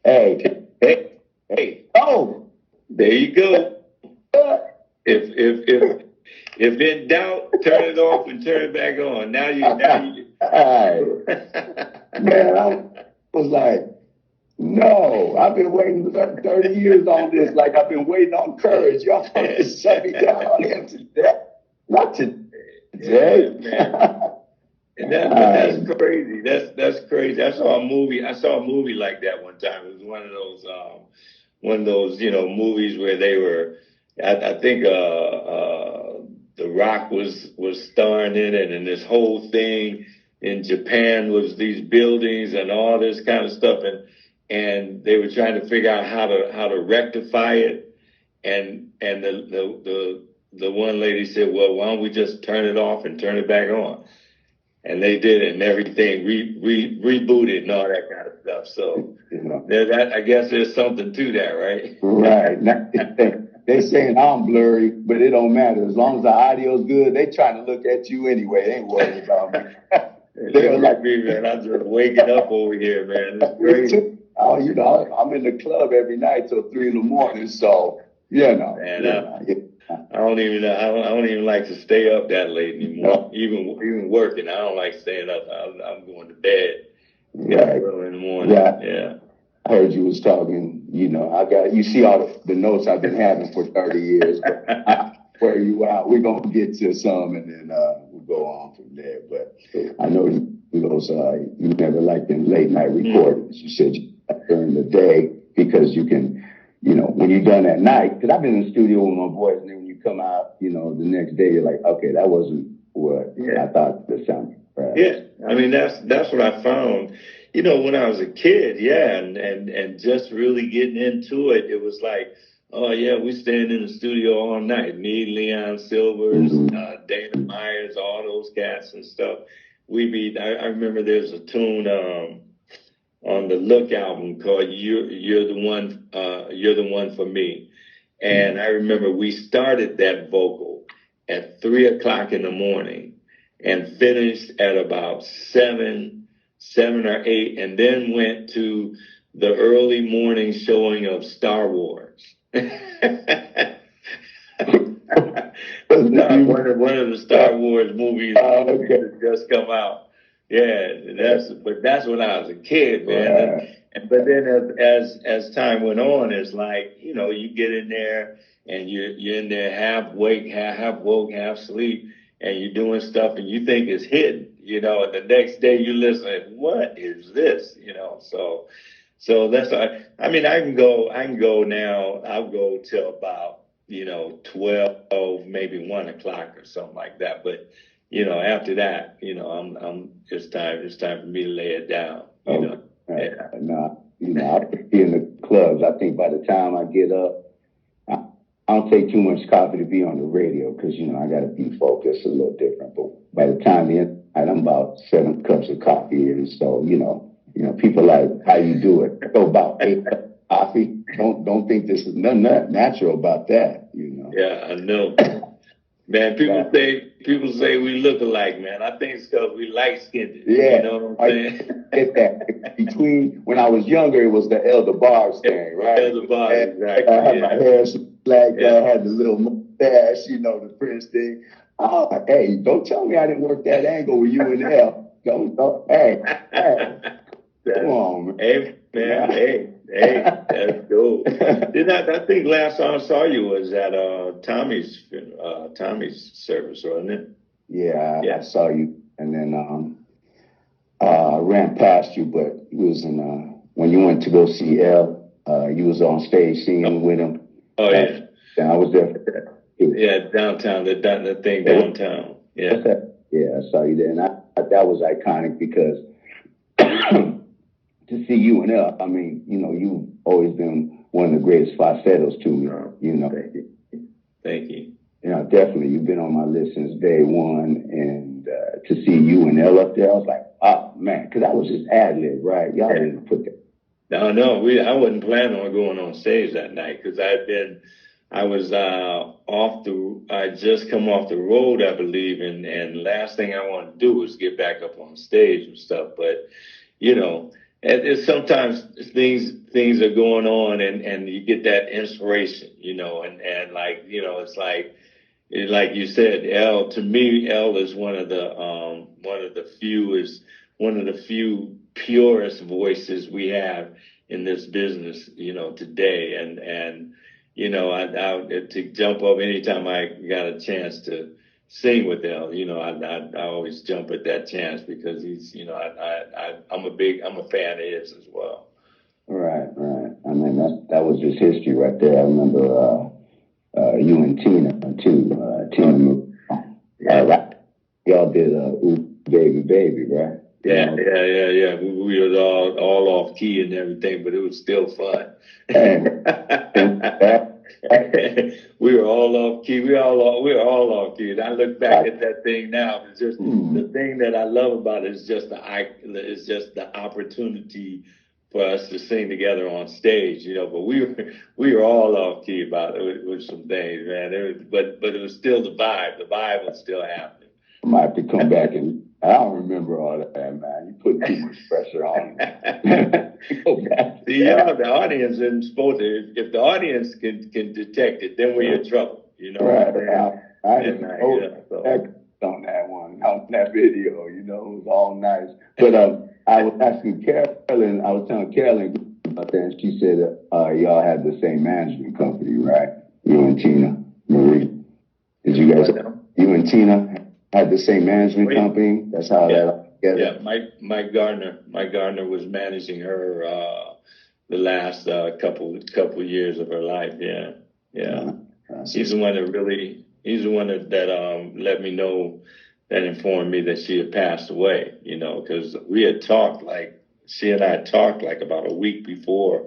Hey. Oh, there you go. If in doubt, turn it off and turn it back on. Now you. Man, I was like, no, I've been waiting 30 years on this. Like I've been waiting on courage. Y'all just shut me down on him today. Not today. Yeah, and that's crazy. That's crazy. I saw a movie like that one time. It was one of those movies where they were. I think The Rock was starring in it, and this whole thing in Japan was these buildings and all this kind of stuff, and they were trying to figure out how to rectify it, and the one lady said, well, why don't we just turn it off and turn it back on? And they did it, and everything rebooted and all that kind of stuff. So I guess there's something to that, right? Right. They saying I'm blurry, but it don't matter. As long as the audio's good, they trying to look at you anyway. They ain't worried about me. They're like me, man. I'm just waking up over here, man. It's crazy. Oh, I'm in the club every night till 3 a.m, so Man, I don't even like to stay up that late anymore. No. Even working, I don't like staying up. I'm going to bed. Right. Early in the morning. Right. Yeah. I heard you was talking. You see all the notes I've been having for 30 years. Where you out? We're gonna get to some, and then we'll go on from there. But I know you never liked them late night recordings. You said during the day because you can, when you're done at night. Because I've been in the studio with my voice, and then when you come out, the next day you're like, okay, that wasn't what I thought the sound. Right? Yeah, I mean that's what I found. When I was a kid, and just really getting into it, it was like, oh yeah, we stand in the studio all night. Me, Leon Silvers, Dana Myers, all those cats and stuff. I remember there's a tune on the Look album called "You're the One for Me," and I remember we started that vocal at 3 o'clock in the morning and finished at about 7 or 8, and then went to the early morning showing of Star Wars. One of the Star Wars movies that just come out. Yeah, that's when I was a kid, man. But then as time went on, it's like, you get in there and you're in there half awake, half woke, half asleep, and you're doing stuff and you think it's hidden, and the next day you listen, what is this? So that's, I can go now, I'll go till about, 12, maybe 1 o'clock or something like that. But, after that, it's time for me to lay it down, Yeah. I be in the clubs. I think by the time I get up, I don't take too much coffee to be on the radio because, I got to be focused a little different. But by the time I'm about 7 cups of coffee in. So, people like how you do it. Go about 8 cups of coffee. Don't think this is nothing natural about that, Yeah, I know. Man, people say we look alike, man. I think it's because we light-skinned. Yeah. You know what I'm saying? Get that. Between, when I was younger, it was the Elder Barbs thing, right? Elder Barbs, exactly. I had my hair like that. I had the little mustache, the Prince thing. Oh, hey, don't tell me I didn't work that angle with you and L. Don't. Hey. Come on, man. Hey, man. Hey, that's cool. I think last time I saw you was at Tommy's service, wasn't it? Yeah, I saw you, and then ran past you, but it was when you went to go see L. You was on stage singing with him. Oh yeah. And I was there for that. Yeah, downtown, the thing downtown. Yeah. Yeah, I saw you there, and that was iconic because to see you and L, you've always been one of the greatest falsettos to me. Thank you. Definitely, you've been on my list since day one, and to see you and L up there, I was like, oh man, because that was just ad lib, right? Y'all didn't put that. No, I wasn't planning on going on stage that night because I just come off the road, I believe, and last thing I wanted to do was get back up on stage and stuff. But, it's sometimes things are going on and you get that inspiration, you know, and like, you know, it's like you said, to me, L is one of the few purest voices we have in this business, you know, today. And you know, I to jump up anytime I got a chance to sing with L, you know, I always jump at that chance because he's, you know, I'm a fan of his as well. Right. I mean, that was just history right there. I remember you and Teena too. Teena Marie. Right. Y'all did Ooh Baby, right? Yeah. We were all off key and everything, but it was still fun. We were all off key. We were all off key. And I look back at that thing now. It's just the thing that I love about it is just the opportunity for us to sing together on stage, you know. But we were all off key about it with some things, man. But it was still the vibe. The vibe was still happening. I might have to come back and I don't remember all that, man. You put too much pressure on me. Go back. See, you know, the audience isn't supposed to. If the audience can detect it, then we're in trouble. You know, right? I didn't know on that one, on that video. You know, it was all nice. But I was asking Carolyn. I was telling Carolyn about that, and she said y'all had the same management company, right? You and Teena Marie. Did you guys? You and Teena had the same management company. That's how that all together. Yeah, Mike Gardner was managing her the last couple years of her life. Yeah. He's the one that let me know, that informed me that she had passed away. You know, because we had talked, like she and I talked like about a week or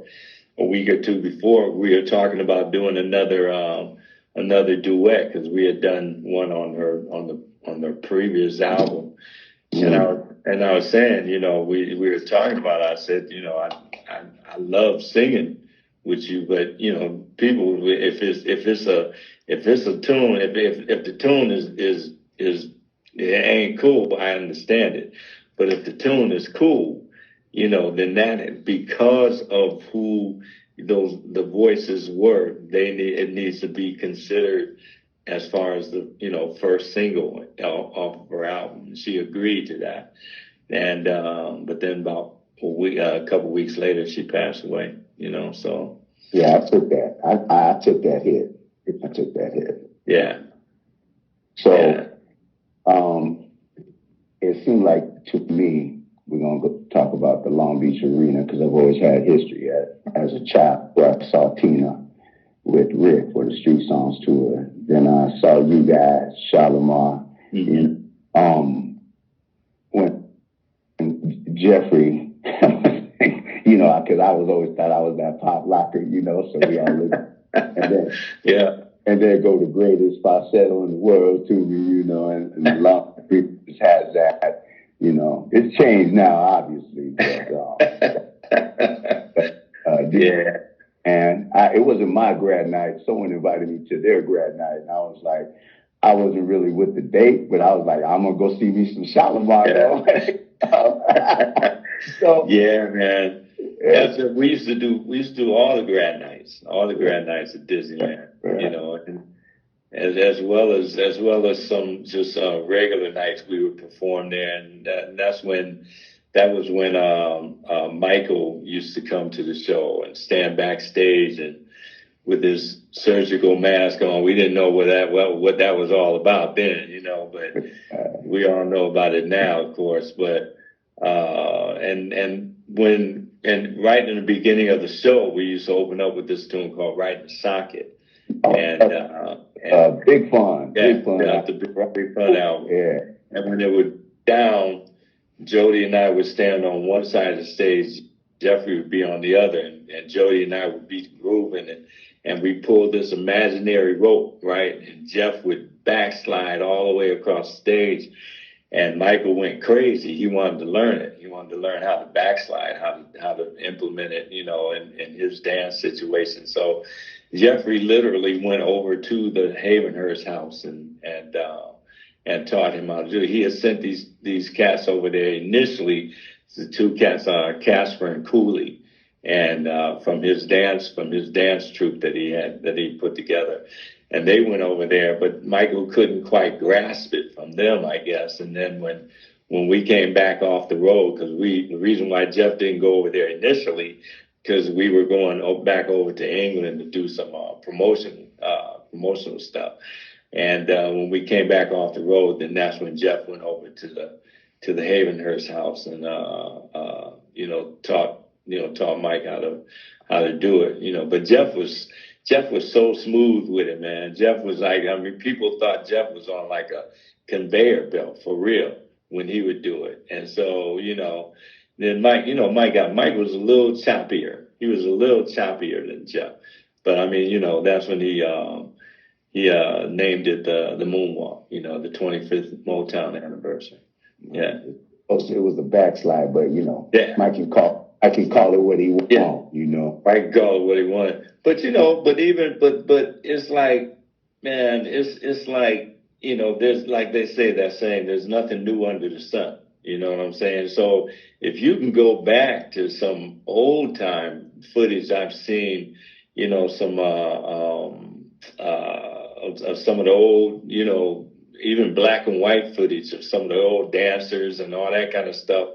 two before. We were talking about doing another duet because we had done one on her previous album. And I was saying, you know, we were talking about it. I said, you know, I love singing with you, but you know, people, if it's a tune, if the tune is it ain't cool, I understand it. But if the tune is cool, you know, then that, because of who the voices were, it needs to be considered as far as the, you know, first single off of her album. She agreed to that. And, but then about a couple weeks later, she passed away, you know, so. Yeah, I took that. I took that hit. I took that hit. Yeah. So, it seemed like, to me, we're going to go talk about the Long Beach Arena because I've always had history as a child where I saw Teena with Rick for the Street Songs tour. Then I saw you guys, Shalamar, when Jeffrey, you know, because I was always thought I was that pop locker, you know, so we all looked. And then go the greatest falsetto in the world to me, you know, and the Long Beach has that, you know. It's changed now, obviously. But, yeah. And it wasn't my grad night. Someone invited me to their grad night, and I was like, I wasn't really with the date, but I was like, I'm gonna go see me some Shalamar. So yeah, man. That's what we used to do all the grad nights at Disneyland, you know, and as well as some just regular nights we would perform there, and that was when Michael used to come to the show and stand backstage and with his surgical mask on. We didn't know what that was all about then, you know, but we all know about it now, of course. But and right in the beginning of the show, we used to open up with this tune called "Right in the Socket," and big fun, big fun album. Yeah, and when it would down, Jody and I would stand on one side of the stage, Jeffrey would be on the other, and Jody and I would be grooving, and we pulled this imaginary rope, right? And Jeff would backslide all the way across the stage, and Michael went crazy. He wanted to learn it. He wanted to learn how to backslide, how to implement it, you know, in his dance situation. So Jeffrey literally went over to the Havenhurst house and taught him how to do it. He had sent these cats over there initially the two cats, Casper and Cooley, and from his dance troupe that he put together. And they went over there, but Michael couldn't quite grasp it from them, I guess. And then when we came back off the road, because the reason why Jeff didn't go over there initially, because we were going back over to England to do some promotional stuff. And when we came back off the road, then that's when Jeff went over to the Havenhurst house and taught Mike how to do it. But Jeff was so smooth with it, man. Jeff was like, people thought Jeff was on like a conveyor belt for real when he would do it. And so, then Mike was a little choppier. He was a little choppier than Jeff. But that's when he named it the moonwalk, the 25th Motown anniversary. Yeah. It was a backslide, but yeah. Mike can call it what he wants, Mike can call it what he wanted. But but it's like, man, it's like, there's, like they say that saying, there's nothing new under the sun. You know what I'm saying? So if you can go back to some old time footage I've seen, some of some of the old, even black and white footage of some of the old dancers and all that kind of stuff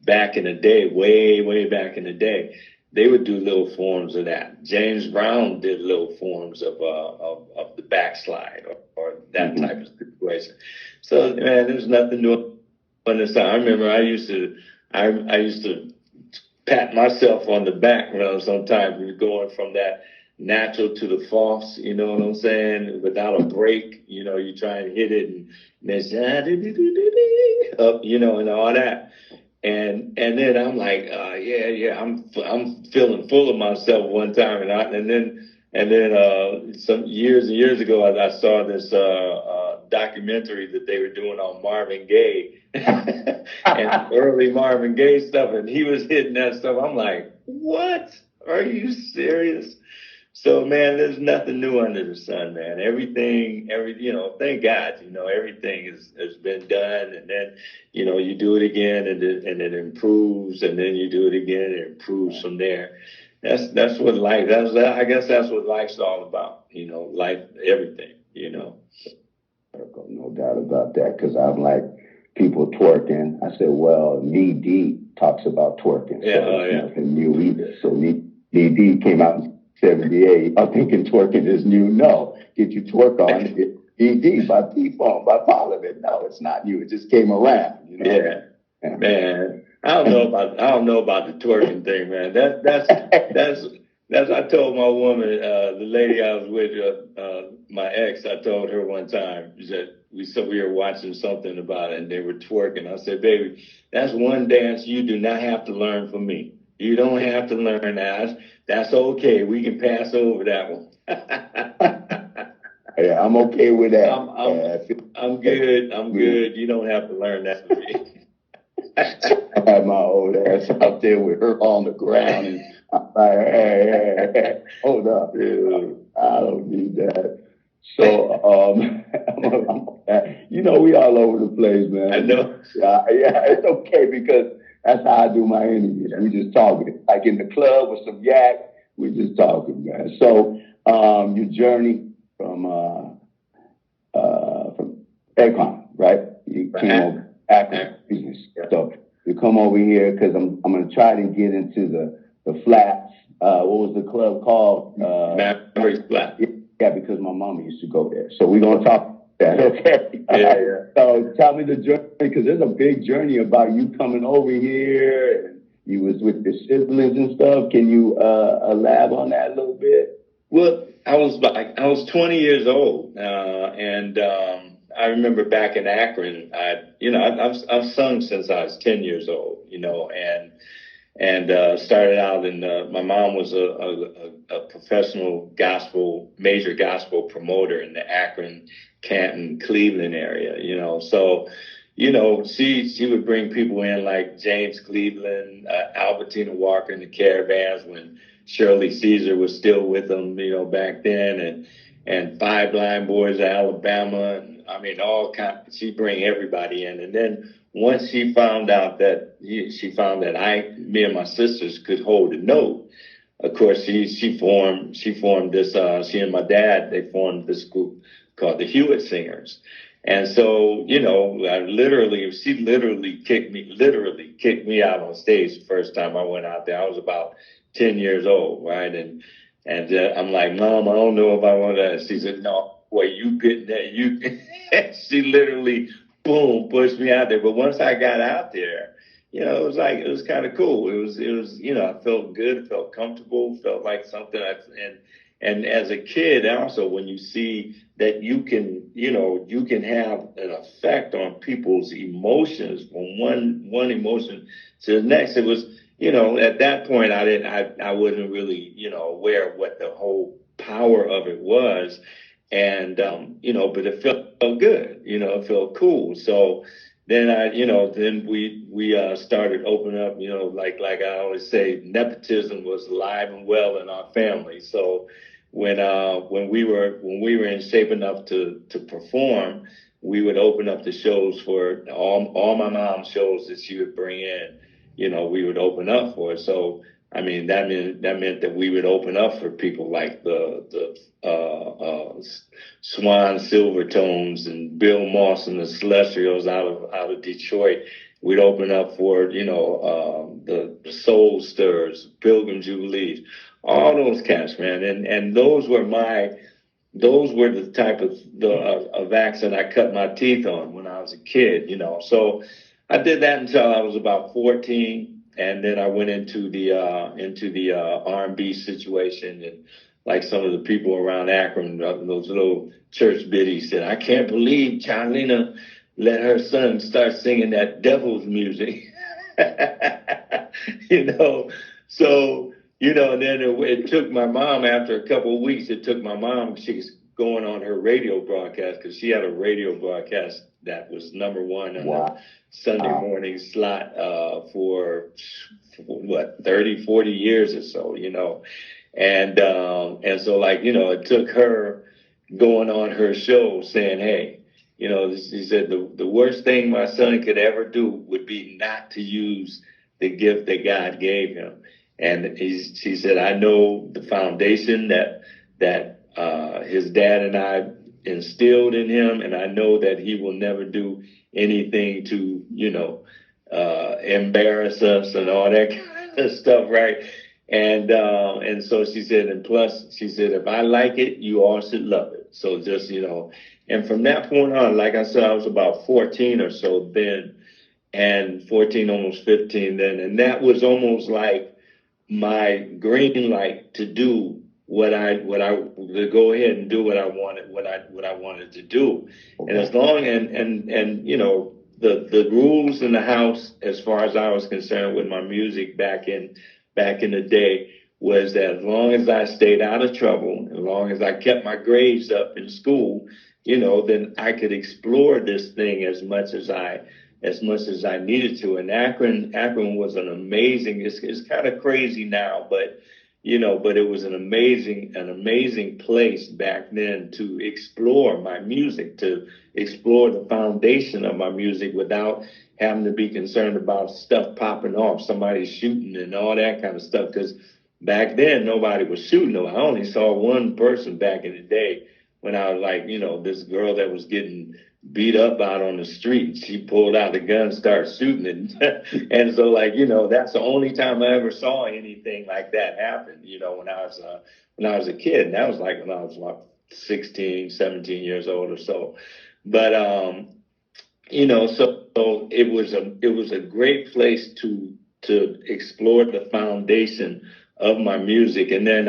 back in the day, way back in the day, they would do little forms of that. James Brown did little forms of the backslide or that type of situation. So, man, there's nothing new on this side. I remember I used to pat myself on the back sometimes we were going from that natural to the false, you know what I'm saying? Without a break, you try and hit it and then up, and all that. And then I'm like, I'm feeling full of myself one time, and then some years and years ago, I saw this documentary that they were doing on Marvin Gaye and early Marvin Gaye stuff, and he was hitting that stuff. I'm like, what? Are you serious? So, man, there's nothing new under the sun, man. Everything, thank God, everything has been done. And then, you do it again and it improves. And then you do it again and it improves from there. That's what life, I guess that's what life's all about. Life, everything, No doubt about that. Because I'm like, people twerking. I said, well, Knee Deep talks about twerking. Yeah, so nothing new either. So Knee Deep came out in 78. I'm thinking twerking is new. No, get your twerk on. ED by P-Funk, by Parliament. No, it's not new. It just came around. Yeah, man. I don't know about the twerking thing, man. That's. I told my woman, the lady I was with, my ex. I told her one time that we were watching something about it, and they were twerking. I said, baby, that's one dance you do not have to learn from me. You don't have to learn that. That's okay. We can pass over that one. Yeah, I'm okay with that. I'm good. I'm good. You don't have to learn that from me. I had my old ass out there with her on the ground, and I'm like, hey, hold up, dude. I don't need that. So, we all over the place, man. I know. Yeah, it's okay because that's how I do my interviews. We just talking. Like in the club with some yak, we just talking, man. So, your journey from Akron, right? You came over Akron business. Yeah. So you come over here because I'm gonna try to get into the flats. What was the club called? Maverick's Flat. Yeah, because my mama used to go there. So we're gonna talk about that, okay? Yeah. So tell me the journey, because there's a big journey about you coming over here and you was with the siblings and stuff. Can you elaborate on that a little bit? Well, I was 20 years old, and I remember back in Akron. I've sung since I was 10 years old, and started out in. My mom was a professional major gospel promoter in the Akron, Canton, Cleveland area, So, she would bring people in like James Cleveland, Albertina Walker and the Caravans when Shirley Caesar was still with them, back then. and Five Blind Boys of Alabama, and I mean all kind. She bring everybody in, and then once she found out that me and my sisters could hold a note. Of course, she formed this. She and my dad, they formed this group called the Hewett Singers. And so, she literally kicked me out on stage the first time I went out there. I was about 10 years old, right? And I'm like, Mom, I don't know if I want to. She said, no, boy, you get that. She literally, boom, pushed me out there. But once I got out there, it was kind of cool. It was, I felt good, felt comfortable, felt like something. And as a kid, also, when you see that you can have an effect on people's emotions from one emotion to the next, it was, at that point, I wasn't really, aware of what the whole power of it was. And, but it felt good, it felt cool. So then then we started opening up, like I always say, nepotism was alive and well in our family. So when we were in shape enough to perform, we would open up the shows for all my mom's shows that she would bring in. We would open up for it. So I mean that meant that we would open up for people like the Swan Silvertones and Bill Moss and the Celestials out of Detroit. We'd open up for the Soul Stirrers, Pilgrim Jubilees, all those cats, man. And those were the type of acts that I cut my teeth on when I was a kid, So I did that until I was about 14, and then I went into the R&B situation, and like some of the people around Akron, those little church biddies said, I can't believe Charlena let her son start singing that devil's music, So, and then it took my mom, after a couple of weeks, she was going on her radio broadcast, because she had a radio broadcast that was number one on the Sunday morning slot for what, 30, 40 years or so, And so, it took her going on her show saying, hey, she said the worst thing my son could ever do would be not to use the gift that God gave him. And she said, I know the foundation that his dad and I instilled in him, and I know that he will never do anything to, embarrass us and all that kind of stuff, right? And so she said, and plus, she said, if I like it, you all should love it. So just, and from that point on, like I said, I was about 14 or so then, and 14, almost 15 then. And that was almost like my green light to do to go ahead and do what I wanted to do. Okay. And as long and the rules in the house, as far as I was concerned with my music back in the day, was that as long as I stayed out of trouble, as long as I kept my grades up in school, then I could explore this thing as much as I needed to. And Akron was an amazing, it's kind of crazy now, but it was an amazing place back then to explore my music, to explore the foundation of my music without having to be concerned about stuff popping off, somebody shooting and all that kind of stuff. Because back then, nobody was shooting. I only saw one person back in the day when I was like, this girl that was getting beat up out on the street. She pulled out the gun, started shooting it. And so that's the only time I ever saw anything like that happen, when I was a kid. And that was like when I was like 16, 17 years old or so. But, so it was a great place to explore the foundation of my music. And then,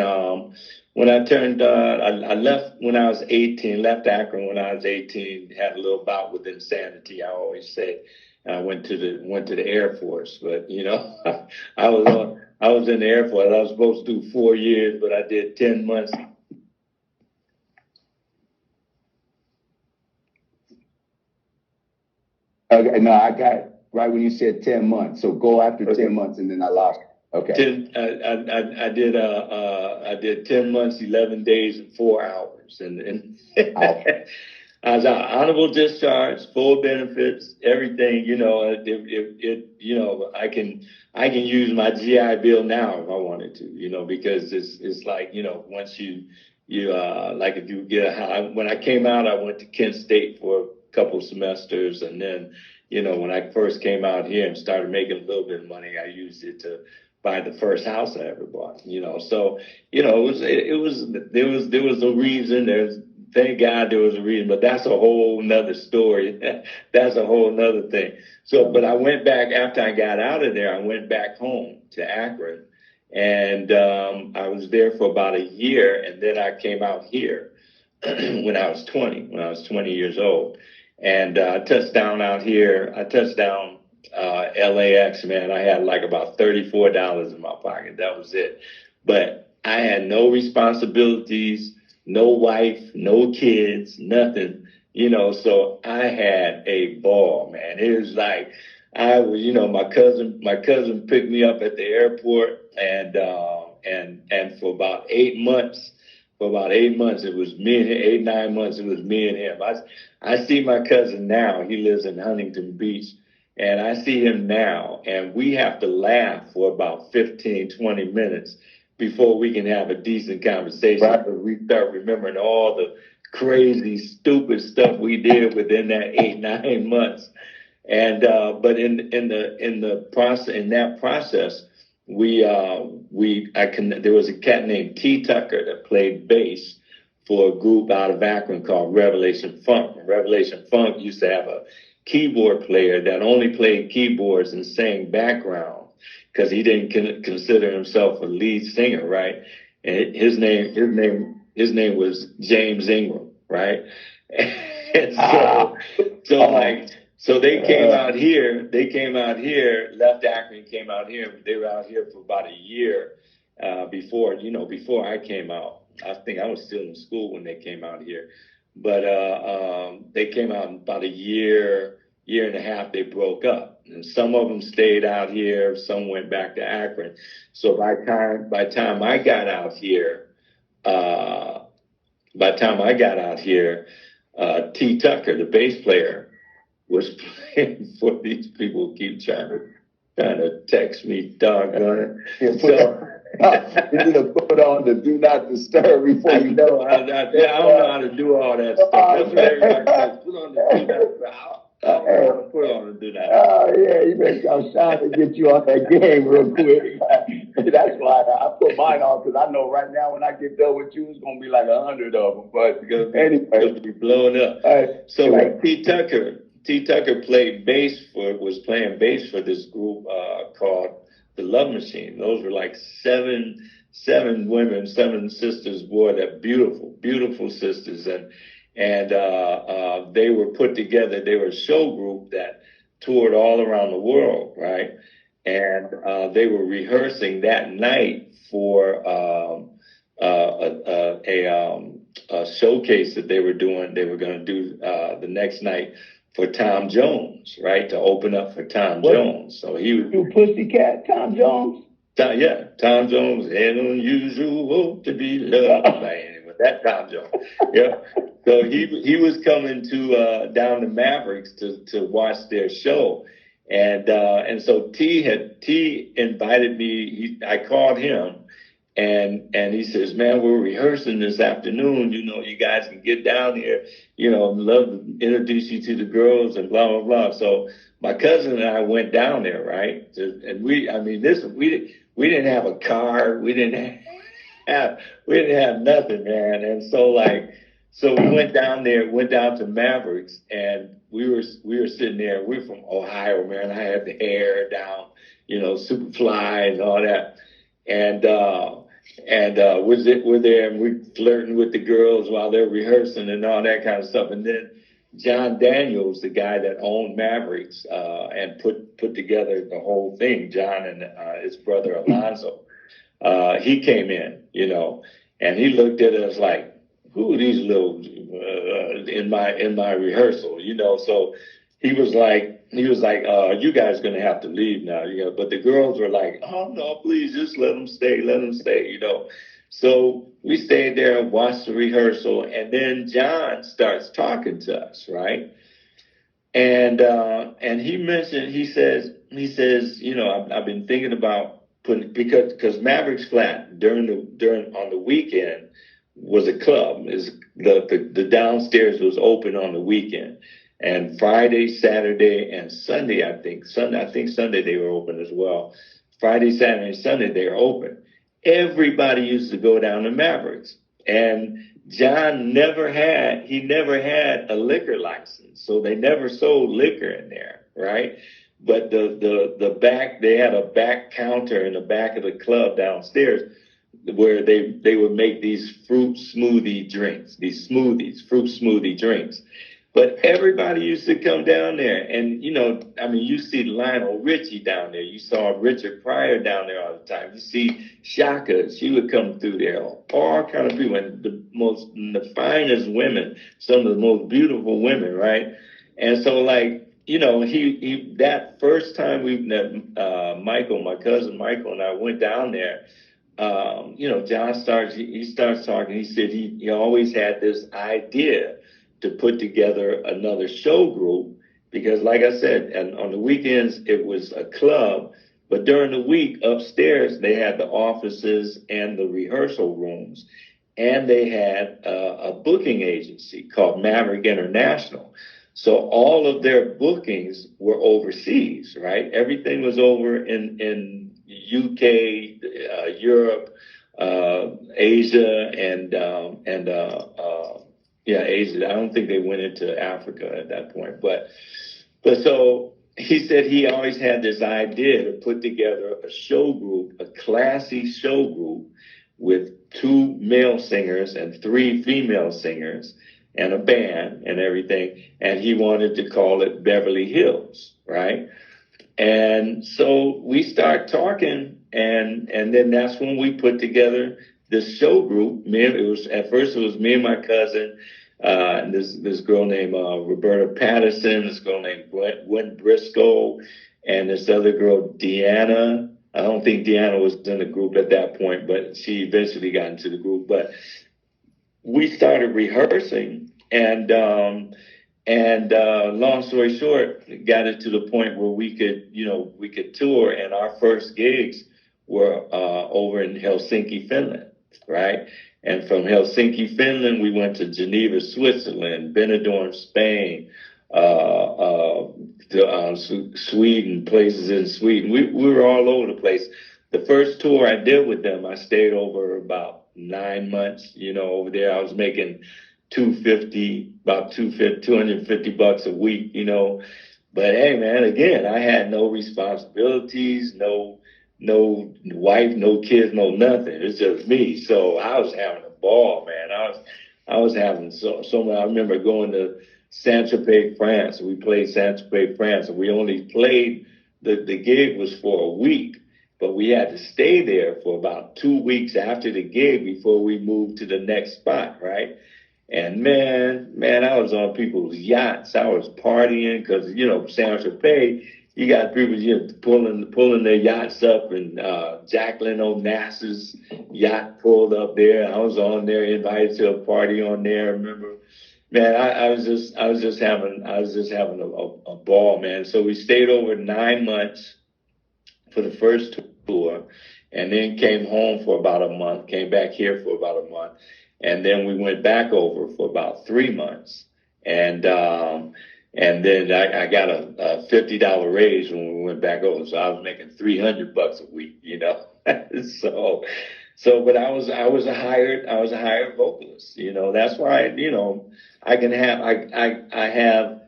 when I turned, I left when I was 18, left Akron when I was 18, had a little bout with insanity, I always say. I went to the Air Force, but I was in the Air Force. I was supposed to do 4 years, but I did 10 months. Okay, no, I got it right when you said 10 months. So go after 10 months, and then I lost. Okay. I did 10 months, 11 days, and 4 hours, and I was out, honorable discharge, full benefits, everything. I can use my GI Bill now if I wanted to, because it's like, once you like if you get when I came out, I went to Kent State for a couple semesters, and then, when I first came out here and started making a little bit of money, I used it to buy the first house I ever bought. So there was a reason. Thank God there was a reason, but that's a whole nother story. That's a whole nother thing. So, but I went back after I got out of there. I went back home to Akron, and I was there for about a year, and then I came out here when I was 20 years old, and I touched down out here. I touched down LAX, man. I had like about $34 in my pocket. That was it. But I had no responsibilities, no wife, no kids, nothing, so I had a ball, man. It was like I was, my cousin picked me up at the airport, and for about 8 months, it was me and him. 8, 9 months, it was me and him. I see my cousin now. He lives in Huntington Beach, and I see him now, and we have to laugh for about 15, 20 minutes before we can have a decent conversation. Right. We start remembering all the crazy, stupid stuff we did within that 8, 9 months. And but in that process, there was a cat named T. Tucker that played bass for a group out of Akron called Revelation Funk. And Revelation Funk used to have a keyboard player that only played keyboards and sang background, because he didn't consider himself a lead singer, right? And his name was James Ingram, right? And so they came out here. Left Akron, came out here. They were out here for about a year before I came out. I think I was still in school when they came out here, but they came out in about a year and a half. They broke up. And some of them stayed out here. Some went back to Akron. So by the time I got out here, T. Tucker, the bass player, was playing for these people who keep trying to text me, doggone it. So you need to put on the do not disturb before you know. I don't know how to do all that stuff. That's what everybody says. Put on the do not disturb. Put on and do that. Yeah, you better come shine to get you on that game real quick. That's why I put mine on, because I know right now when I get done with you, it's gonna be like 100 of them. But anyway, it'll be blowing up. So like T. Tucker was playing bass for this group called the Love Machine. Those were like seven women, 7 sisters. Boy, they're beautiful, beautiful sisters, and they were put together. They were a show group that toured all around the world, right? And they were rehearsing that night for a showcase that they were doing. They were going to do the next night for Tom Jones, right? To open up for Tom Jones. So he was... You pussycat, Tom Jones? Yeah, Tom Jones, an unusual to be loved by anyone. That's Tom Jones. Yeah. So he was coming to down to Mavericks to watch their show, and so T invited me. I called him, and he says, "Man, we're rehearsing this afternoon. You guys can get down here. I'd love to introduce you to the girls and blah blah blah." So my cousin and I went down there, right? And we didn't have a car. We didn't have nothing, man. And so we went down to Mavericks, and we were sitting there. We're from Ohio, man. I had the hair down, super fly and all that. And we're there, and we're flirting with the girls while they're rehearsing and all that kind of stuff. And then John Daniels, the guy that owned Mavericks and put together the whole thing, John and his brother Alonzo, he came in, and he looked at us like, who are these little in my rehearsal, So he was like, you guys gonna have to leave now, but the girls were like, oh no, please just let them stay, So we stayed there and watched the rehearsal, and then John starts talking to us, right? And he mentioned, he says, I've been thinking about putting, because Maverick's Flat on the weekend was a club. The downstairs was open on the weekend, and Friday, Saturday, and Sunday, I think Sunday they were open as well. Friday, Saturday, and Sunday they were open. Everybody used to go down to Mavericks, and John never had a liquor license, so they never sold liquor in there, right? But the back, they had a back counter in the back of the club downstairs where they would make these fruit smoothie drinks. But everybody used to come down there, and you see Lionel Richie down there. You saw Richard Pryor down there all the time. You see Shaka, she would come through there. All kind of people, and the finest women, some of the most beautiful women, right? And so, he that first time Michael, my cousin Michael, and I went down there. John starts talking. He said he always had this idea to put together another show group, because like I said, and on the weekends it was a club, but during the week upstairs they had the offices and the rehearsal rooms, and they had a booking agency called Maverick International. So all of their bookings were overseas, right? Everything was over in UK, Europe, Asia, and Asia. I don't think they went into Africa at that point. But so he said he always had this idea to put together a show group, a classy show group with 2 male singers and 3 female singers and a band and everything. And he wanted to call it Beverly Hills, right? And so we start talking, and then that's when we put together this show group. At first it was me and my cousin, and this girl named Roberta Patterson, this girl named Gwen Briscoe, and this other girl, Deanna. I don't think Deanna was in the group at that point, but she eventually got into the group. But we started rehearsing, and long story short, got it to the point where we could tour, and our first gigs were over in Helsinki, Finland, right? And from Helsinki, Finland, we went to Geneva, Switzerland, Benidorm, Spain, to Sweden, places in Sweden. We were all over the place. The first tour I did with them, I stayed over about 9 months, over there. I was making $250 a week, But hey, man, again, I had no responsibilities, no wife, no kids, no nothing. It's just me. So I was having a ball, man. I was having so much. I remember going to Saint-Tropez, France. We played Saint-Tropez, France, and we only played, the gig was for a week, but we had to stay there for about 2 weeks after the gig before we moved to the next spot, right? And man, I was on people's yachts. I was partying because, Saint-Tropez, you got people pulling their yachts up, and Jacqueline Onassis yacht pulled up there. I was on there, invited to a party on there. Remember, man, I was just having a ball, man. So we stayed over 9 months for the first tour, and then came home for about a month. Came back here for about a month. And then we went back over for about 3 months. And then I got a $50 raise when we went back over. So I was making $300 a week, but I was a hired vocalist, That's why, I have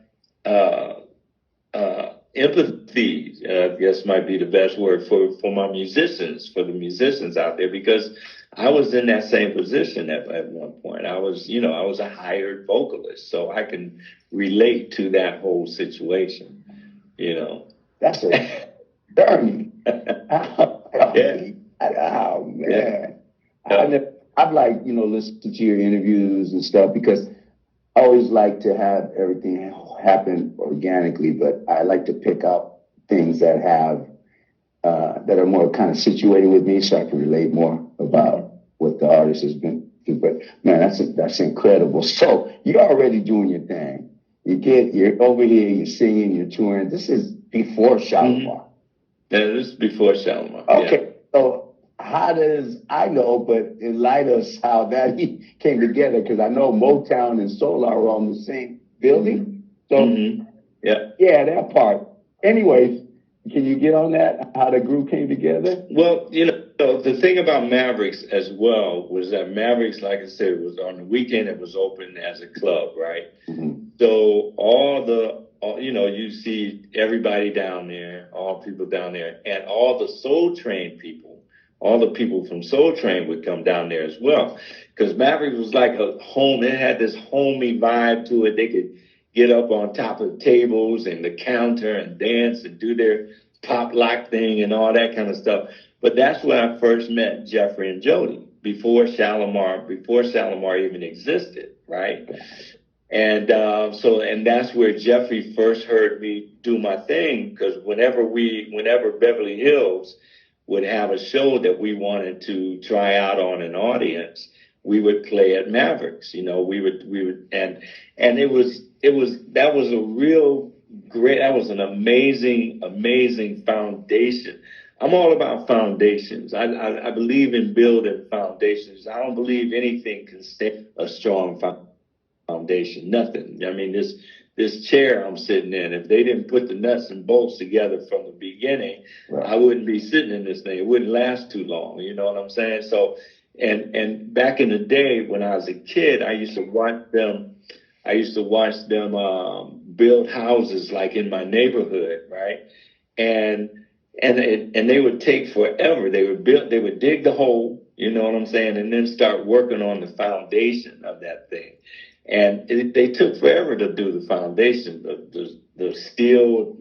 empathy, I guess might be the best word for my musicians, for the musicians out there, because I was in that same position at one point. I was a hired vocalist, so I can relate to that whole situation, That's a journey. Yeah. Oh, man. Yeah. I've listened to your interviews and stuff, because I always like to have everything happen organically, but I like to pick up things that have that are more kind of situated with me, so I can relate more about what the artist has been through. But man, that's incredible. So you're already doing your thing. You're over here, you're singing, you're touring. This is before Shalamar. Yeah, this is before Shalamar. Okay, yeah. So how does, I know, but enlighten us how that came together, because I know Motown and Solar are on the same building. So yeah, that part. Anyways, can you get on that, how the group came together? Well, you know, the thing about Mavericks as well was that Mavericks, like I said, was on the weekend, it was open as a club, right? So you know, you see everybody down there, all people down there, and all the Soul Train people, all the people from Soul Train would come down there as well. Because Mavericks was like a home, it had this homey vibe to it. They could get up on top of tables and the counter and dance and do their pop lock thing and all that kind of stuff. But that's when I first met Jeffrey and Jody, before Shalamar even existed, right? And and that's where Jeffrey first heard me do my thing, because whenever Beverly Hills would have a show that we wanted to try out on an audience, we would play at Mavericks. You know, we would and that was an amazing foundation. I'm all about foundations. I believe in building foundations. I don't believe anything can stay a strong foundation. Nothing. I mean, this chair I'm sitting in, if they didn't put the nuts and bolts together from the beginning, right, I wouldn't be sitting in this thing. It wouldn't last too long. You know what I'm saying? So, and back in the day when I was a kid, I used to watch them build houses like in my neighborhood, right? And they would take forever. They would dig the hole, you know what I'm saying, and then start working on the foundation of that thing. And they took forever to do the foundation, the steel,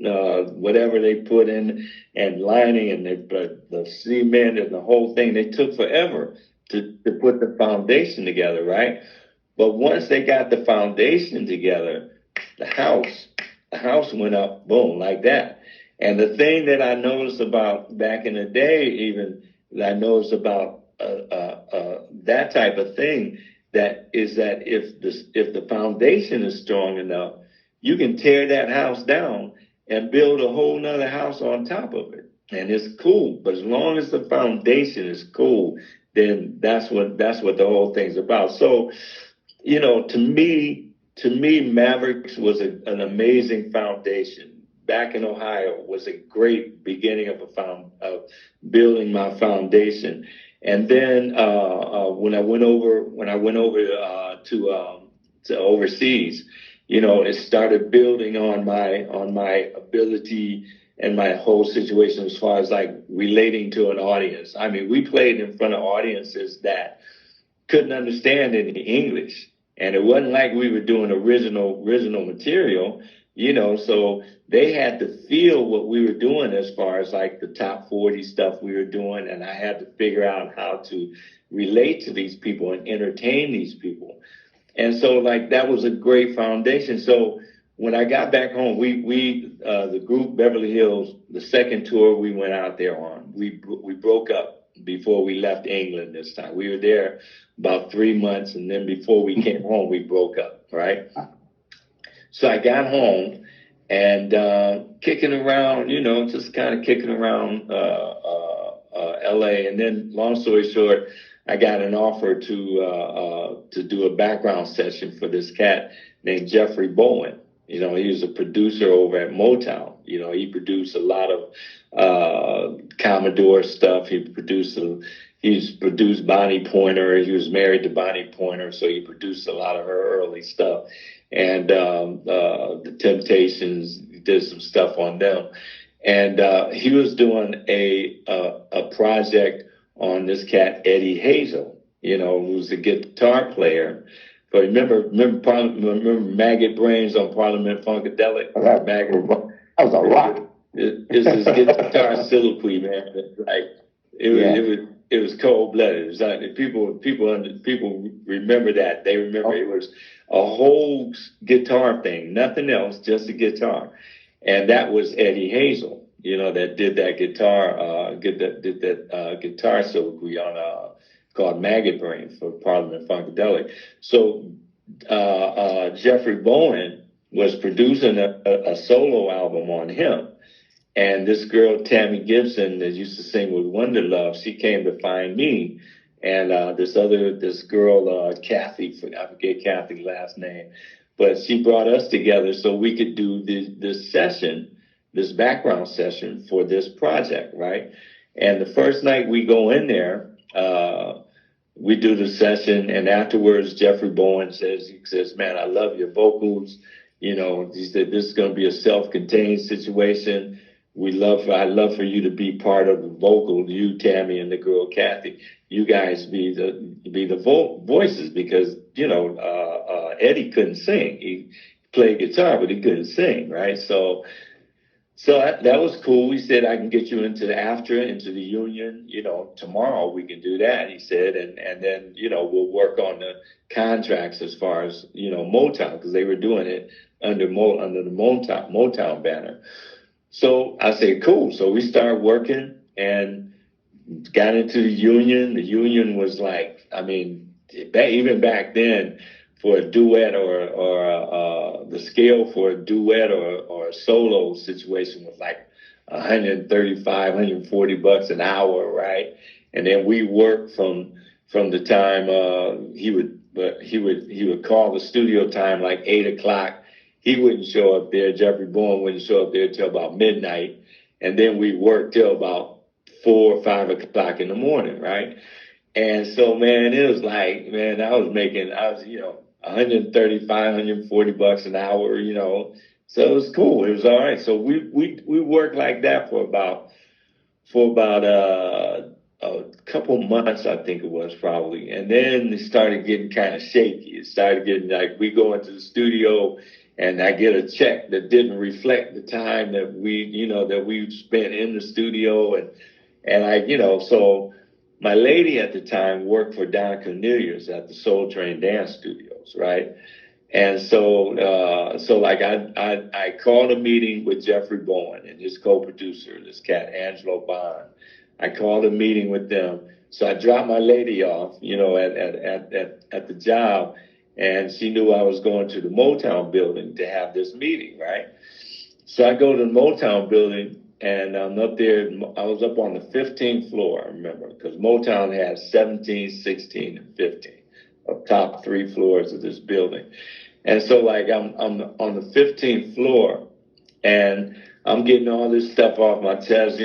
whatever they put in, and lining, and the cement and the whole thing. They took forever to put the foundation together, right? But once they got the foundation together, the house went up, boom, like that. And the thing that I noticed about back in the day, even that I noticed about that type of thing, that if the foundation is strong enough, you can tear that house down and build a whole nother house on top of it, and it's cool. But as long as the foundation is cool, then that's what the whole thing's about. So, you know, to me, Mavericks was an amazing foundation. Back in Ohio was a great beginning of building my foundation. And then when I went over to overseas, you know, it started building on my ability and my whole situation as far as like relating to an audience. I mean, we played in front of audiences that couldn't understand any English, and it wasn't like we were doing original material, you know, so they had to feel what we were doing as far as like the top 40 stuff we were doing, and I had to figure out how to relate to these people and entertain these people. And so like that was a great foundation. So when I got back home, the group Beverly Hills, the second tour we went out there on, we broke up before we left England this time. We were there about 3 months, and then before we came home, we broke up, right? So I got home and kicking around, you know, just kind of kicking around LA. And then long story short, I got an offer to do a background session for this cat named Jeffrey Bowen. You know, he was a producer over at Motown. You know, he produced a lot of Commodore stuff. He's produced Bonnie Pointer. He was married to Bonnie Pointer, so he produced a lot of her early stuff. And the Temptations, he did some stuff on them. And he was doing a project on this cat, Eddie Hazel, you know, who's a guitar player. But remember Maggot Brains on Parliament Funkadelic? That was a rock. It's his guitar soliloquy, man. Like it it was cold blooded. It was like people remember that. They remember it was a whole guitar thing, nothing else, just a guitar. And that was Eddie Hazel, that did that guitar, guitar soliloquy on called Maggot Brain for Parliament Funkadelic. So Jeffrey Bowen was producing a solo album on him. And this girl, Tammy Gibson, that used to sing with Wonder Love, she came to find me. And this girl, Kathy, I forget Kathy's last name, but she brought us together so we could do this session, this background session for this project, right? And the first night we go in there, we do the session, and afterwards, Jeffrey Bowen says, man, I love your vocals. He said, this is going to be a self-contained situation. I'd love for you to be part of the vocal, you, Tammy, and the girl, Kathy. You guys be the voices because, Eddie couldn't sing. He played guitar, but he couldn't sing, right? So that was cool. He said, I can get you into the AFTRA, into the union, tomorrow we can do that, he said. And then, we'll work on the contracts as far as, Motown, because they were doing it under the Motown banner. So I said, cool. So we started working and got into the union. The union was like, even back then, for a duet or the scale for a duet or a solo situation was like $135, $140 an hour, right? And then we worked from the time he would call the studio time like 8 o'clock. He wouldn't show up there. Jeffrey Bowen wouldn't show up there till about midnight, and then we worked till about 4 or 5 o'clock in the morning, right? And so, man, it was like, man, I was $135, $140 an hour, so it was cool. It was all right. So we worked like that for about a couple months, I think it was probably. And then it started getting kind of shaky. It started getting like we go into the studio and I get a check that didn't reflect the time that we spent in the studio. And so my lady at the time worked for Don Cornelius at the Soul Train Dance Studios, right? And so I called a meeting with Jeffrey Bowen and his co-producer, this cat, Angelo Bond. I called a meeting with them. So I dropped my lady off, at the job, and she knew I was going to the Motown building to have this meeting, right? So I go to the Motown building, and I'm up there. I was up on the 15th floor, I remember, because Motown had 17, 16, and 15, of top 3 floors of this building. And so, like, I'm on the 15th floor, and I'm getting all this stuff off my chest.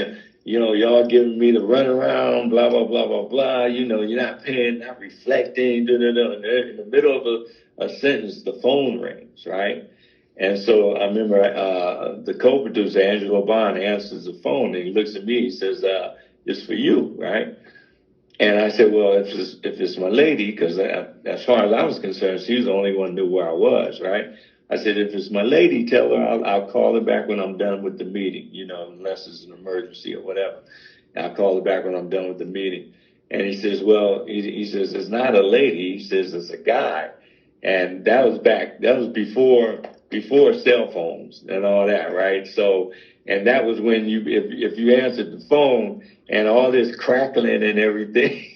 Y'all giving me the runaround, blah, blah, blah, blah, blah. You're not paying, not reflecting. In the middle of a sentence, the phone rings, right? And so I remember the co-producer, Angelo Bond, answers the phone, and he looks at me. He says, it's for you, right? And I said, well, if it's my lady, because as far as I was concerned, she was the only one who knew where I was, right? I said, if it's my lady, tell her I'll call her back when I'm done with the meeting, unless it's an emergency or whatever. And I'll call her back when I'm done with the meeting. And he says, well, he says, it's not a lady. He says, it's a guy. And that was before cell phones and all that, right? So, and that was when if you answered the phone and all this crackling and everything,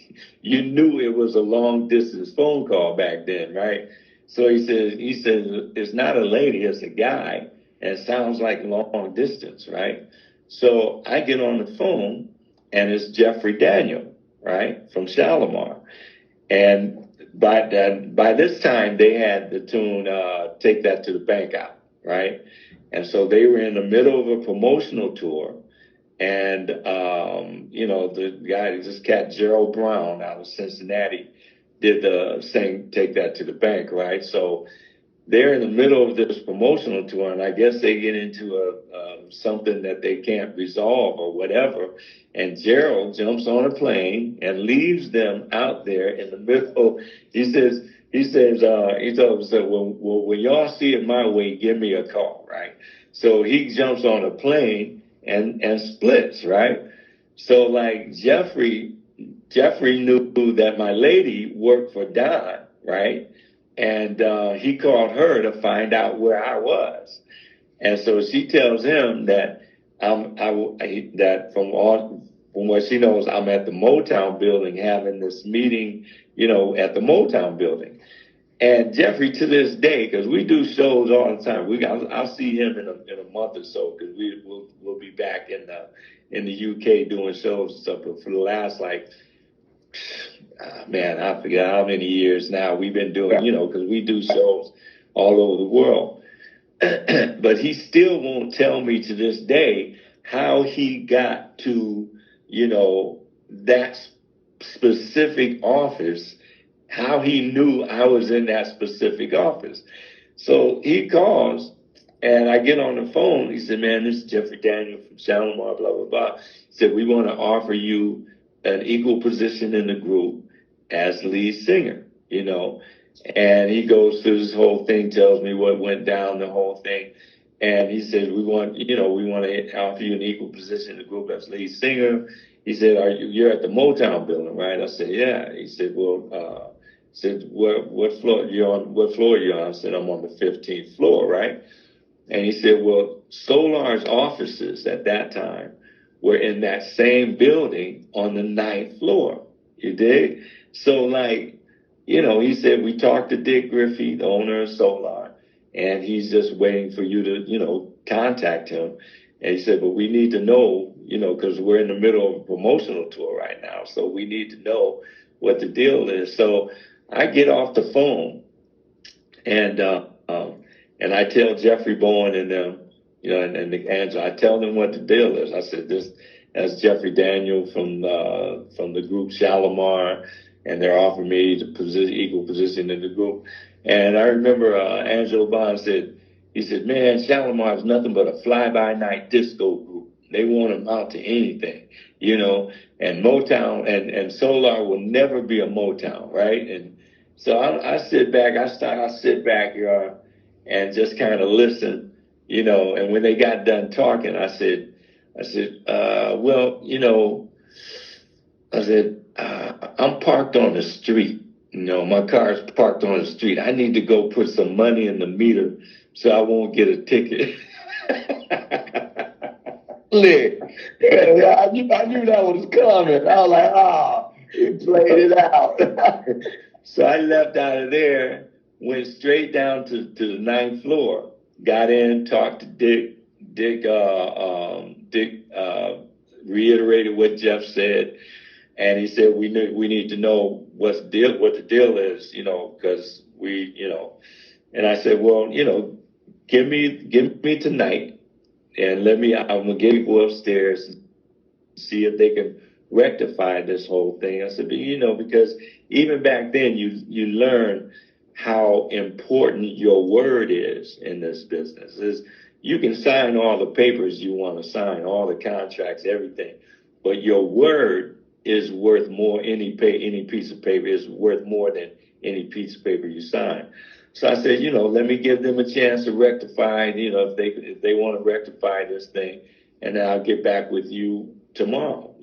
you knew it was a long distance phone call back then, right? So he says, it's not a lady, it's a guy, and it sounds like long distance, right? So I get on the phone, and it's Jeffrey Daniel, right, from Shalamar. And by this time, they had the tune Take That to the Bank out, right? And so they were in the middle of a promotional tour, and, the guy, this cat, Gerald Brown out of Cincinnati, did the saying, Take That to the Bank, right? So they're in the middle of this promotional tour, and I guess they get into something that they can't resolve or whatever, and Gerald jumps on a plane and leaves them out there in the middle. He told them, well, when y'all see it my way, give me a call, right? So he jumps on a plane and splits, right? So like Jeffrey Jeffrey knew that my lady worked for Don, right? And he called her to find out where I was. And so she tells him that that from what she knows, I'm at the Motown building having this meeting, at the Motown building. And Jeffrey, to this day, because we do shows all the time, I'll see him in a month or so, because we'll be back in the UK doing shows and stuff. But for the last I forget how many years now we've been doing, because we do shows all over the world. But he still won't tell me to this day how he got to, that specific office, how he knew I was in that specific office. So he calls, and I get on the phone. He said, man, this is Jeffrey Daniel from Shalamar, blah, blah, blah. He said, we want to offer you an equal position in the group as lead singer, And he goes through this whole thing, tells me what went down, the whole thing. And he says, we want to offer you an equal position in the group as lead singer. He said, you're at the Motown building, right? I said, yeah. He said, well, what floor are you on? I said, I'm on the 15th floor, right? And he said, well, Solar's offices at that time were in that same building on the 9th floor. You dig? So he said, we talked to Dick Griffey, the owner of Solar, and he's just waiting for you to, contact him. And he said, but we need to know, because we're in the middle of a promotional tour right now. So we need to know what the deal is. So I get off the phone and I tell Jeffrey Bowen and them, and Angela, I tell them what the deal is. I said, that's Jeffrey Daniel from the group Shalamar, and they're offering me the equal position in the group. And I remember Angelo Bond he said, man, Shalamar is nothing but a fly-by-night disco group. They won't amount to anything, and Motown and Solar will never be a Motown, right? And so I sit back, and just kind of listen, and when they got done talking, I said, I'm parked on the street. My car's parked on the street. I need to go put some money in the meter so I won't get a ticket. I knew that was coming. I was like, he played it out. So I left out of there, went straight down to the 9th floor, got in, talked to Dick. Dick reiterated what Jeff said. And he said, we need to know what the deal is, because and I said, well, give me tonight and I'm going to get people upstairs and see if they can rectify this whole thing. I said, because even back then you learn how important your word is in this business. You can sign all the papers you want to sign, all the contracts, everything, but your word is worth more. Any piece of paper is worth more than any piece of paper you sign. So I said, let me give them a chance to rectify, if they want to rectify this thing, and then I'll get back with you tomorrow,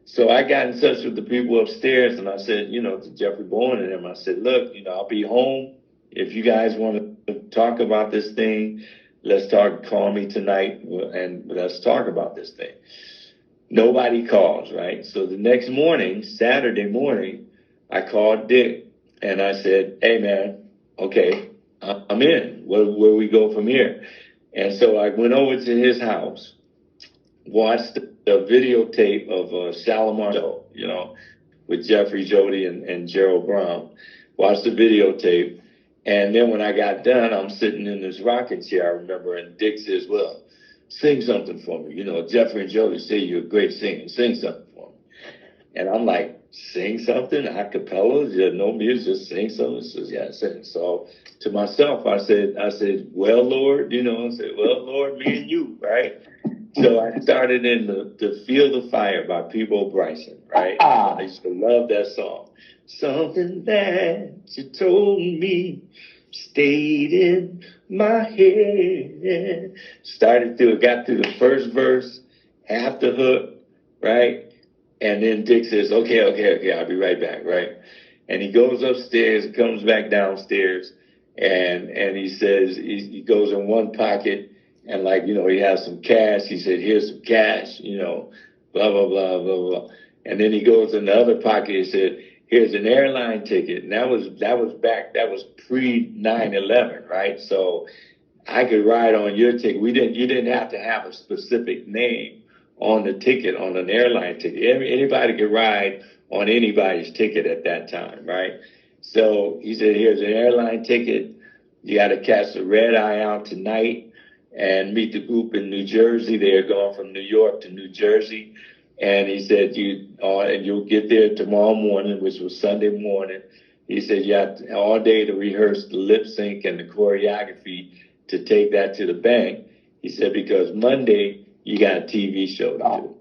So I got in touch with the people upstairs, and I said, to Jeffrey Bowen and them, I said, look, I'll be home. If you guys want to talk about this thing, call me tonight, and let's talk about this thing. Nobody calls, right? So the next morning, Saturday morning, I called Dick and I said, hey man, okay, I'm in. Where we go from here? And so I went over to his house, watched the videotape of Shalamar show, with Jeffrey, Jody, and Gerald Brown. Watched the videotape. And then when I got done, I'm sitting in this rocking chair, I remember, and Dick says, well, sing something for me. Jeffrey and Jody say you're a great singer. Sing something for me. And I'm like, sing something? A cappella? No music, just sing something? He says, yeah, sing. So to myself, I said, well, Lord, well, Lord, me and you, right? So I started in the Feel the Fire by P.Y.T, Bryson, right? I used to love that song. Something that you told me stayed in my head. Got through the first verse, half the hook, right? And then Dick says, okay, I'll be right back, right? And he goes upstairs, comes back downstairs, and he says, he goes in one pocket, and like, he has some cash. He said, here's some cash, blah, blah, blah, blah, blah. And then he goes in the other pocket, he said, here's an airline ticket. And that was pre 9/11, right? So I could ride on your ticket. You didn't have to have a specific name on the ticket, on an airline ticket. Anybody could ride on anybody's ticket at that time, right? So he said, here's an airline ticket. You got to catch the red eye out tonight and meet the group in New Jersey. They're going from New York to New Jersey. And he said, you'll get there tomorrow morning, which was Sunday morning. He said, you have all day to rehearse the lip sync and the choreography to take that to the bank. He said, because Monday you got a TV show to do.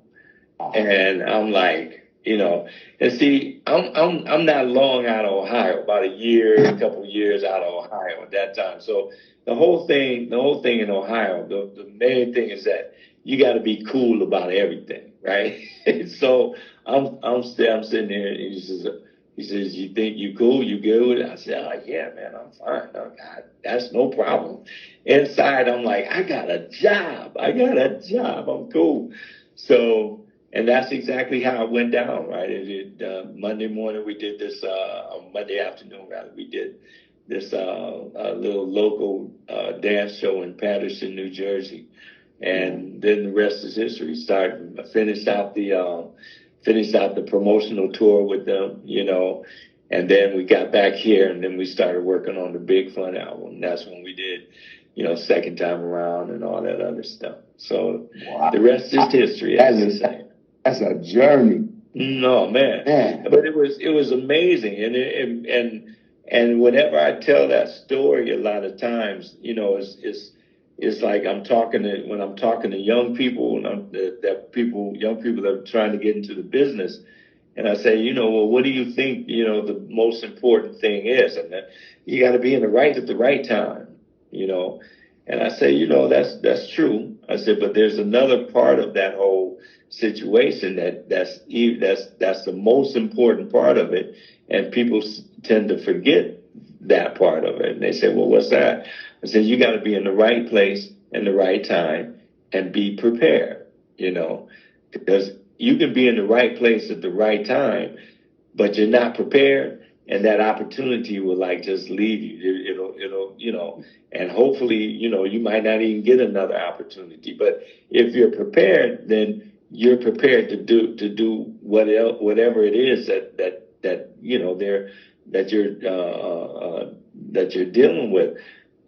And I'm like, and see, I'm not long out of Ohio, about a couple of years out of Ohio at that time. So the whole thing in Ohio, the main thing is that you got to be cool about everything, right? So I'm sitting there, and he says, you think you cool? You good? I said, yeah, man, I'm fine. Oh, God, that's no problem. Inside, I'm like, I got a job. I'm cool. So, and that's exactly how it went down, right? Monday morning, we did this, Monday afternoon, rather, we did this little local dance show in Paterson, New Jersey. And then the rest is history. Finished out the promotional tour with them, and then we got back here, and then we started working on the Big Fun album. That's when we did, Second Time Around and all that other stuff. So The rest is history, as they say. That's a journey. No, man. But it was amazing, and whenever I tell that story, a lot of times, it's like when I'm talking to young people, young people that are trying to get into the business, and I say, well, what do you think, the most important thing is? And that you got to be at the right time, And I say, that's true. I said, but there's another part of that whole situation that's the most important part of it, and people tend to forget that part of it. And they say, well, what's that? I said, you got to be in the right place in the right time and be prepared, because you can be in the right place at the right time, but you're not prepared, and that opportunity will just leave you. It'll, and hopefully, you might not even get another opportunity. But if you're prepared, then you're prepared to do whatever it is that you're dealing with.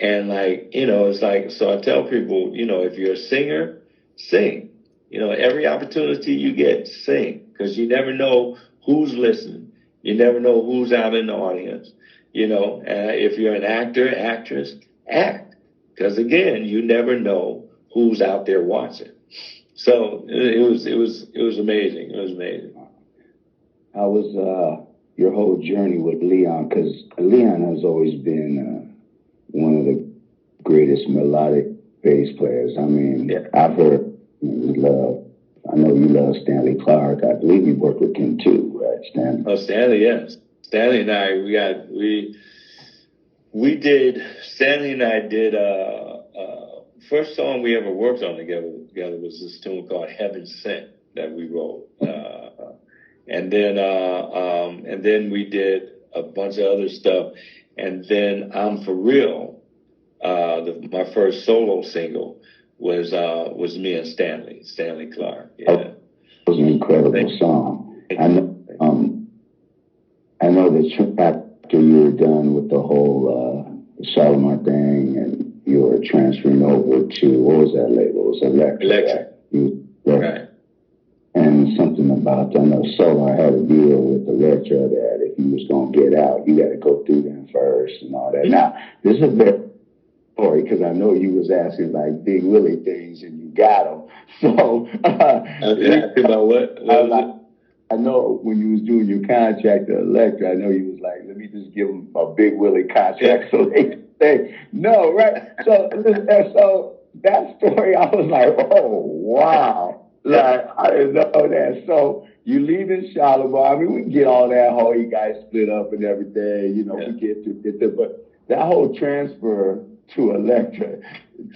And it's like, so I tell people, if you're a singer, sing. Every opportunity you get, sing, because you never know who's listening. You never know who's out in the audience. If you're an actor, actress, act, because again, you never know who's out there watching. So it was amazing. It was amazing. How was your whole journey with Leon? Because Leon has always been one of the greatest melodic bass players. I mean, I've heard I know you love Stanley Clarke. I believe you worked with him too, right, Stanley? Oh, Stanley, yes. Stanley and I, Stanley and I did, first song we ever worked on together was this tune called Heaven Sent that we wrote. And then we did a bunch of other stuff. And then I'm For Real, my first solo single was me and Stanley Clarke. Yeah. It was an incredible song. I know that after you were done with the whole Shalamar thing and you were transferring over to, what was that label? It was Electric. Right. And something about, I know Solar had a deal with Electra that if you was going to get out, you got to go through them first and all that. Mm-hmm. Now, this is a bit story because I know you was asking like Big Willie things and you got them. So, about what? I know when you was doing your contract to Electra, I know you was like, let me just give them a Big Willie contract so they can say no, right? So that story, I was like, oh, wow. Like, I didn't know that. So you leave in Shalamar. I mean, we get all that whole you guys split up and everything. You know, we get to, but that whole transfer to Elektra.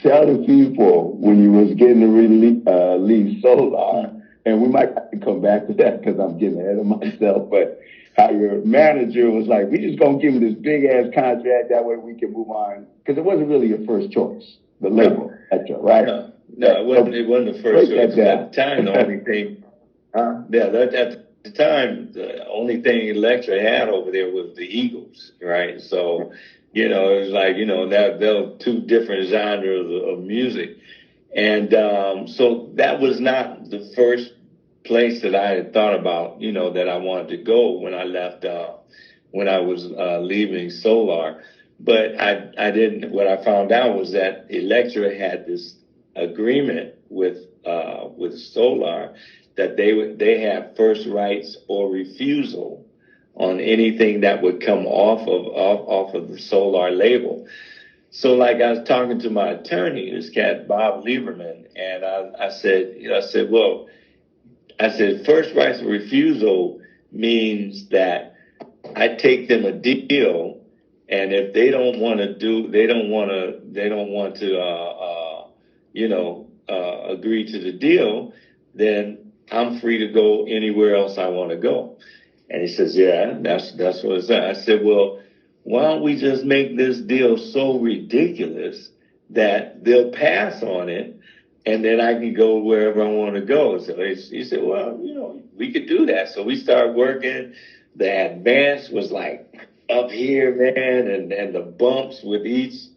Tell the people when you was getting to leave Solar, and we might have to come back to that because I'm getting ahead of myself. But how your manager was like, we just gonna give him this big ass contract that way we can move on, because it wasn't really your first choice, the label, Elektra, right? No, it wasn't the first choice. At the time, the only thing, at the time, the only thing Elektra had over there was the Eagles, right? So, you know, it was like, you know, that were two different genres of music. And so that was not the first place that I had thought about, you know, that I wanted to go when I left, when I was leaving Solar. But I didn't, what I found out was that Elektra had this agreement with Solar that they had first rights or refusal on anything that would come off of the Solar label. So like I was talking to my attorney, this cat Bob Lieberman, and I said first rights of refusal means that I take them a deal, and if they don't want to agree to the deal, then I'm free to go anywhere else I want to go. And he says, yeah, that's what it's at. I said, well, why don't we just make this deal so ridiculous that they'll pass on it, and then I can go wherever I want to go. So he said, well, you know, we could do that. So we started working. The advance was like up here, man, and the bumps with each,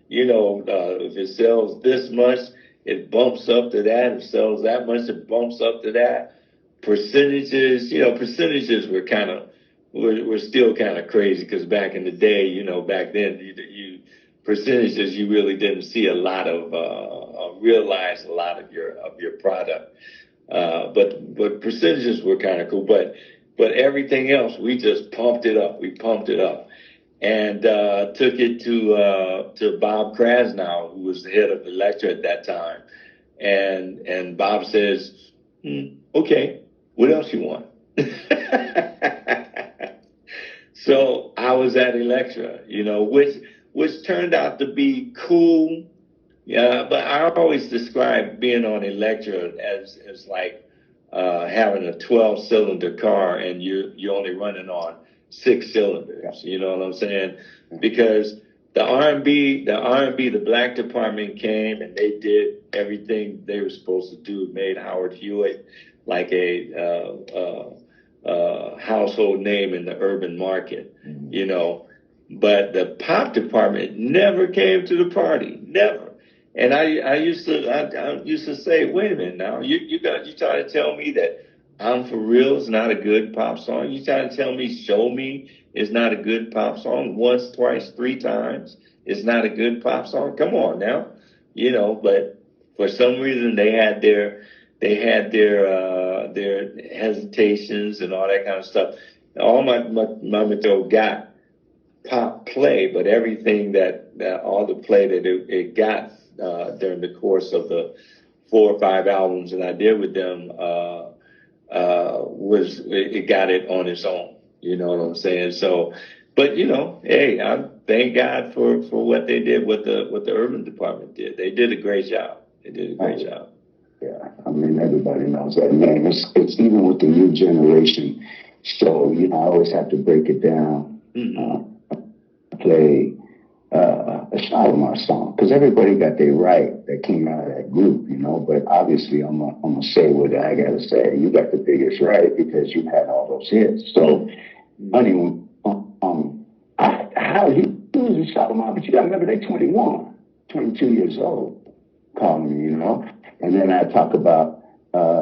you know, if it sells this much, it bumps up to that. If it sells that much, it bumps up to that. Percentages were still kind of crazy, because back in the day, you know, back then, you percentages, you really didn't see a lot of realize a lot of your product. But percentages were kind of cool. But everything else, we just pumped it up. We pumped it up, and took it to Bob Krasnow, who was the head of Elektra at that time, and Bob says, okay, what else you want? So I was at Elektra, you know, which turned out to be cool. Yeah, but I always describe being on Elektra as like having a 12-cylinder car and you're only running on 6 cylinders. You know what I'm saying? Because the R&B, the black department came and they did everything they were supposed to do. Made Howard Hewett like a household name in the urban market, you know. But the pop department never came to the party, never. And I used to say, wait a minute now, you trying to tell me that I'm For Real is not a good pop song? You trying to tell me Show Me is not a good pop song? Once, twice, 3 times is not a good pop song? Come on now, you know. But for some reason they had their hesitations and all that kind of stuff. All my material got pop play, but everything that all the play that it got during the course of the 4 or 5 albums that I did with them it got it on its own. You know what I'm saying? So, but you know, hey, I thank God for what they did, what the urban department did. They did a great job. They did a great job. Yeah, I mean, everybody knows that, man. It's even with the new generation. So, you know, I always have to break it down. Play a Shalamar song, because everybody got their right that came out of that group, you know. But obviously, I'm gonna say what I gotta say. You got the biggest right because you had all those hits. So, honey, how you was a Shalamar, but you gotta remember they 21, 22 years old, calling me, you know. And then I talk about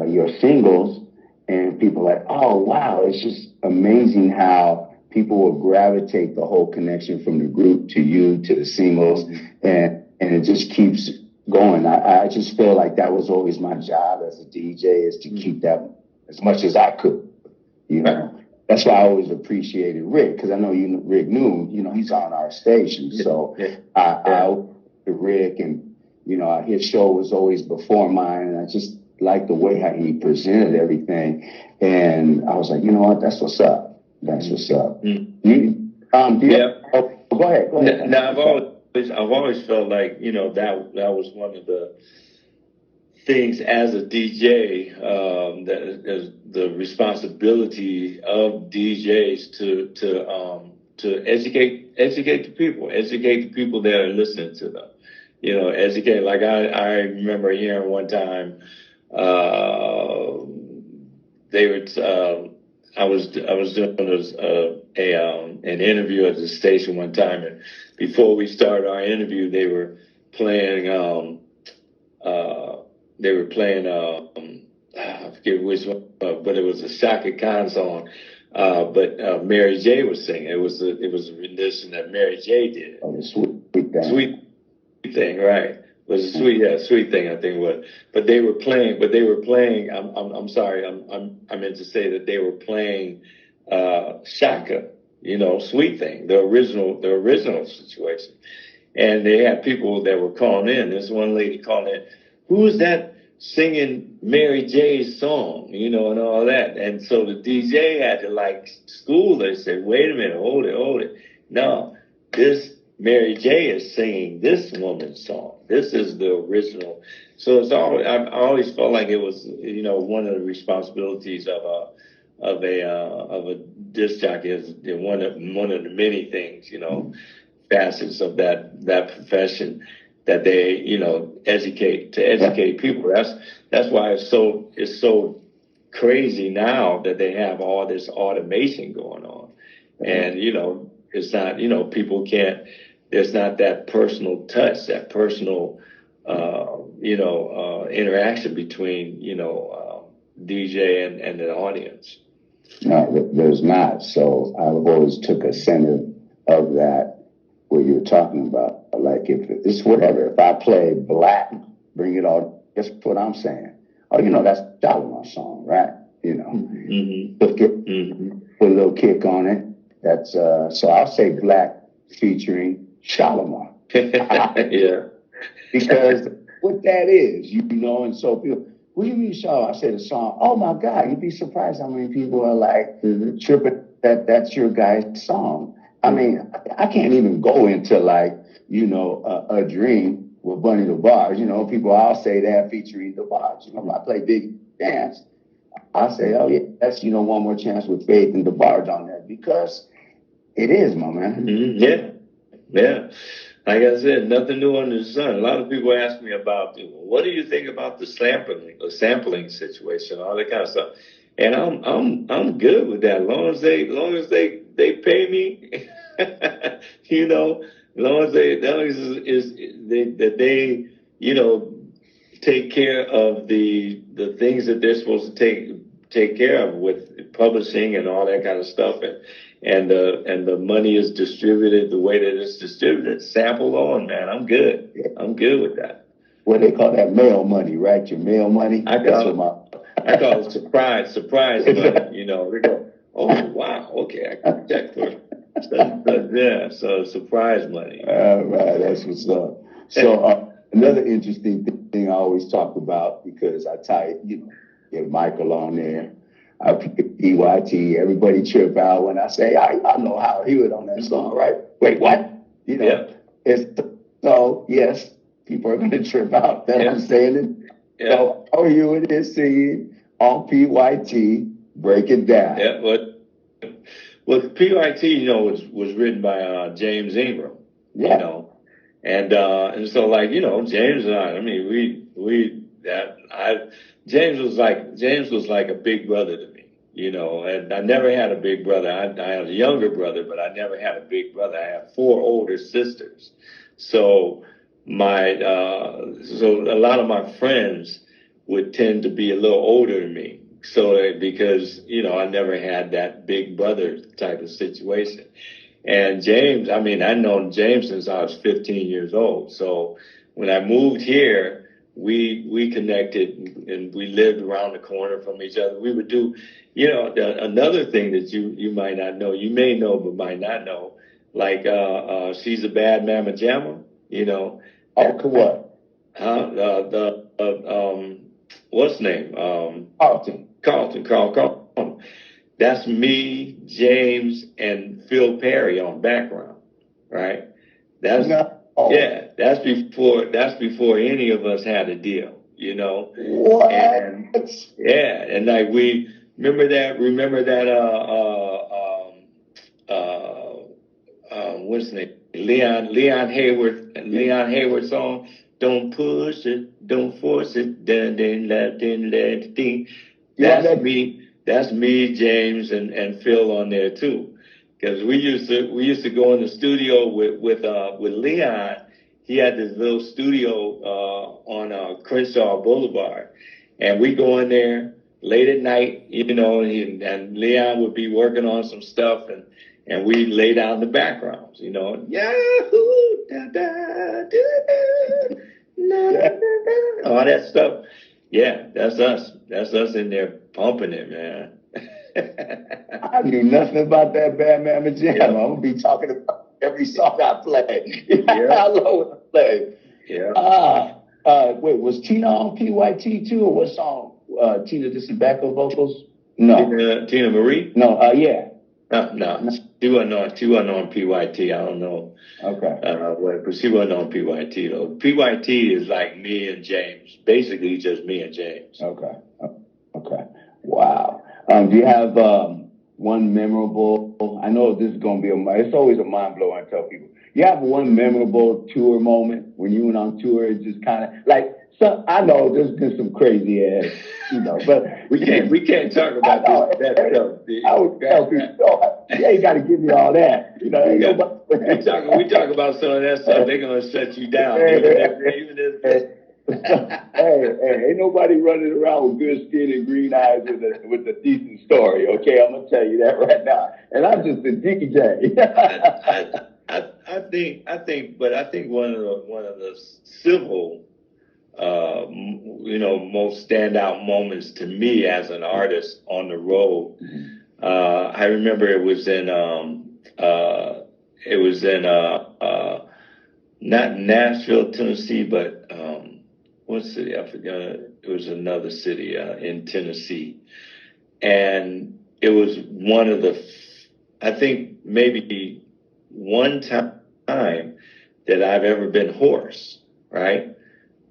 your singles, and people are like, oh wow, it's just amazing how people will gravitate the whole connection from the group to you to the singles, and it just keeps going. I just feel like that was always my job as a DJ, is to keep that as much as I could, you know. That's why I always appreciated Rick, because I know Rick knew, you know, he's on our station. So I Rick, and you know, his show was always before mine, and I just liked the way how he presented everything. And I was like, you know what? That's what's up. That's what's up. Go ahead. Now, I've always felt like, you know, that was one of the things as a DJ, that is the responsibility of DJs to educate the people that are listening to them. You know, educate. Like I remember hearing one time, they were. I was doing an interview at the station one time, and before we started our interview, they were playing. I forget which one, but it was a Shaka Khan song. But Mary J was singing. It was a rendition that Mary J did. Oh, the sweet thing, right? It was a sweet thing, I think it was. But they were playing. I'm sorry. I meant to say that they were playing Shaka. You know, Sweet Thing, the original situation. And they had people that were calling in. There's one lady calling in. Who is that singing Mary J's song? You know, and all that. And so the DJ had to school her. Said, wait a minute, hold it. No, this Mary J is singing this woman's song. This is the original. So I always felt like it was, you know, one of the responsibilities of a disc jockey is one of the many things, you know, facets of that profession that they, you know, educate people. That's why it's so crazy now that they have all this automation going on. And, you know, it's not, you know, people can't, there's not that personal touch, that personal, interaction between, you know, DJ and the audience. No, there's not. So I've always took a center of that, what you're talking about. Like if it's whatever, if I play Black, Bring It All, that's what I'm saying. Oh, you know, that's Shalamar's song, right? You know, put a little kick on it. That's so I'll say Black featuring Shalamar. Yeah. Because what that is, you know, and so people, what do you mean, Shaw? I said the song. Oh my God, you'd be surprised how many people are like tripping that's your guy's song. I mean, I can't even go into like, you know, a dream with Bunny the Bars. You know, people, I'll say that featuring the Bars. You know, I play Big Dance. I say, oh yeah, that's, you know, One More Chance with Faith and the Bars on there because it is, my man. Yeah. Like I said, nothing new under the sun. A lot of people ask me about, what do you think about the sampling situation, all that kind of stuff. And I'm good with that. As long as they pay me, you know, as long as they you know, take care of the things that they're supposed to take care of with publishing and all that kind of stuff, and the money is distributed the way that it's distributed. Sample on, man. I'm good. I'm good with that. What they call that mail money, right? Your mail money. I call it surprise money. You know, they go, oh wow, okay, I can check for it. So surprise money. All right, that's what's up. So another interesting thing I always talk about, because I tie, you know, get Michael on there. I pick P.Y.T. Everybody trip out when I say, I know how Hewett on that song, right? Wait, what? You know, so yes, people are going to trip out that I'm saying it. Yeah. So how Hewett is singing on P.Y.T. Break It Down. Yeah, well, P.Y.T. you know was written by James Ingram. Yeah. You know, and so like, you know, James and I mean James was like a big brother to me, you know, and I never had a big brother. I had a younger brother, but I never had a big brother. I have 4 older sisters. So so a lot of my friends would tend to be a little older than me. So because, you know, I never had that big brother type of situation. And James, I mean, I've known James since I was 15 years old. So when I moved here, we connected and we lived around the corner from each other. We would do, you know, another thing that you might not know, you may know but might not know, like She's a Bad Mama Jama, you know. Oh, what? what's name? Carl Carlton. That's me, James, and Phil Perry on background, right? That's before any of us had a deal, you know. What? And like we remember that what's his name? Leon Hayward song. Don't push it, don't force it. That's me, James, and Phil on there too. Because we used to go in the studio with Leon. He had this little studio on Crenshaw Boulevard, and we go in there late at night, you know, and Leon would be working on some stuff, and we lay down the backgrounds, you know, Yahoo, da, da, da, da, all that stuff. Yeah, that's us. That's us in there pumping it, man. I knew nothing about that Bad Mama Jama. Yeah. I'm gonna be talking about every song I play. I love what I play. Yeah. Wait, was Teena on P.Y.T. too, or what song? Teena did some backup vocals? No. Teena Marie? No. Yeah. No. She wasn't on P.Y.T. I don't know. Okay. But she wasn't on P.Y.T. though. P.Y.T. is like me and James. Basically, just me and James. Okay. Wow. Do you have one memorable? I know this is gonna be it's always a mind blower. I tell people. You have one memorable tour moment when you went on tour. It's just kind of like. So I know there's been some crazy ass, you know, but we can't talk about that stuff. I would tell people, yeah, you got to give me all that, you know. We talk about some of that stuff. They're gonna shut you down, even if hey, ain't nobody running around with good skin and green eyes with a decent story. Okay, I'm gonna tell you that right now. And I'm just a Dickie J. I think one of the civil, most standout moments to me as an artist on the road. I remember it was in not Nashville, Tennessee, but what city? I forgot. It was another city in Tennessee, and it was one of the, I think maybe one time that I've ever been hoarse. Right.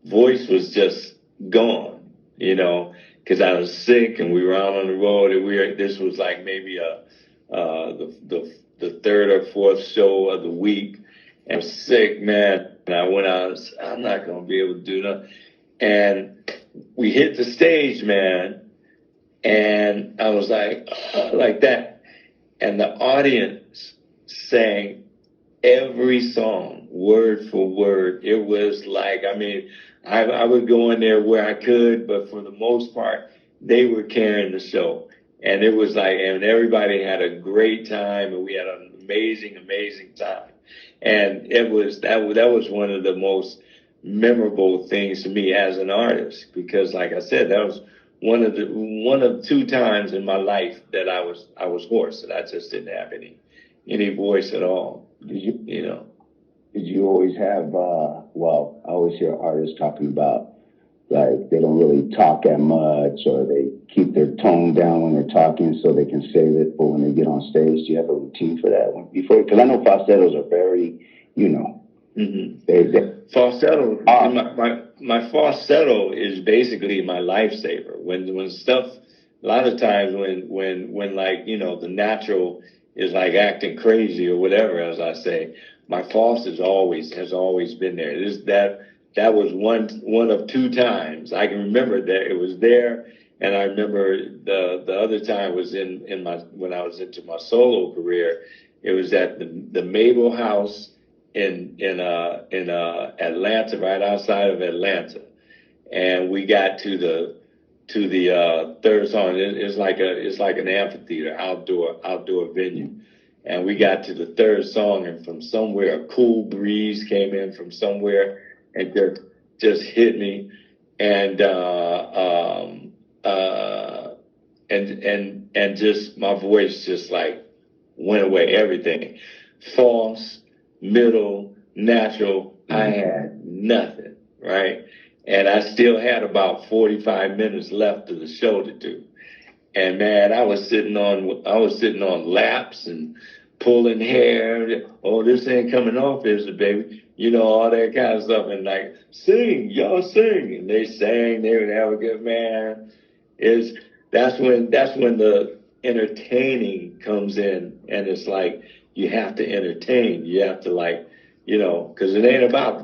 Voice was just gone, you know, because I was sick and we were out on the road and this was like maybe the third or fourth show of the week. And I was sick, man. And I went out, I'm not going to be able to do that. And we hit the stage, man. And I was like that. And the audience sang every song, word for word. It was like, I would go in there where I could, but for the most part, they were carrying the show. And it was like, and everybody had a great time, and we had an amazing, amazing time. And that was one of the most memorable things to me as an artist, because like I said, that was one of two times in my life that I was hoarse, and I just didn't have any voice at all. Did you always have, I always hear artists talking about, like, they don't really talk that much, or they keep their tone down when they're talking so they can save it for when they get on stage. Do you have a routine for that one before? Because I know falsettos are very, falsetto. My falsetto is basically my lifesaver. When stuff, a lot of times when like, the natural is like acting crazy or whatever, as I say, my false has always been there. That was one of two times I can remember that it was there, and I remember the other time was when I was into my solo career. It was at the Mabel House in Atlanta, right outside of Atlanta, and we got to the third song. It's like an amphitheater, outdoor venue. And we got to the third song, and from somewhere, a cool breeze came in from somewhere and just hit me. And just my voice just like went away, everything. False, middle, natural, I had nothing, right? and I still had about 45 minutes left of the show to do. And man, I was sitting on laps and pulling hair. Oh, this ain't coming off, is it, baby? You know, all that kind of stuff. And like, sing, y'all sing. And they sang, they would have a good man. That's when the entertaining comes in, and it's like you have to entertain. You have to, like, you know, because it ain't about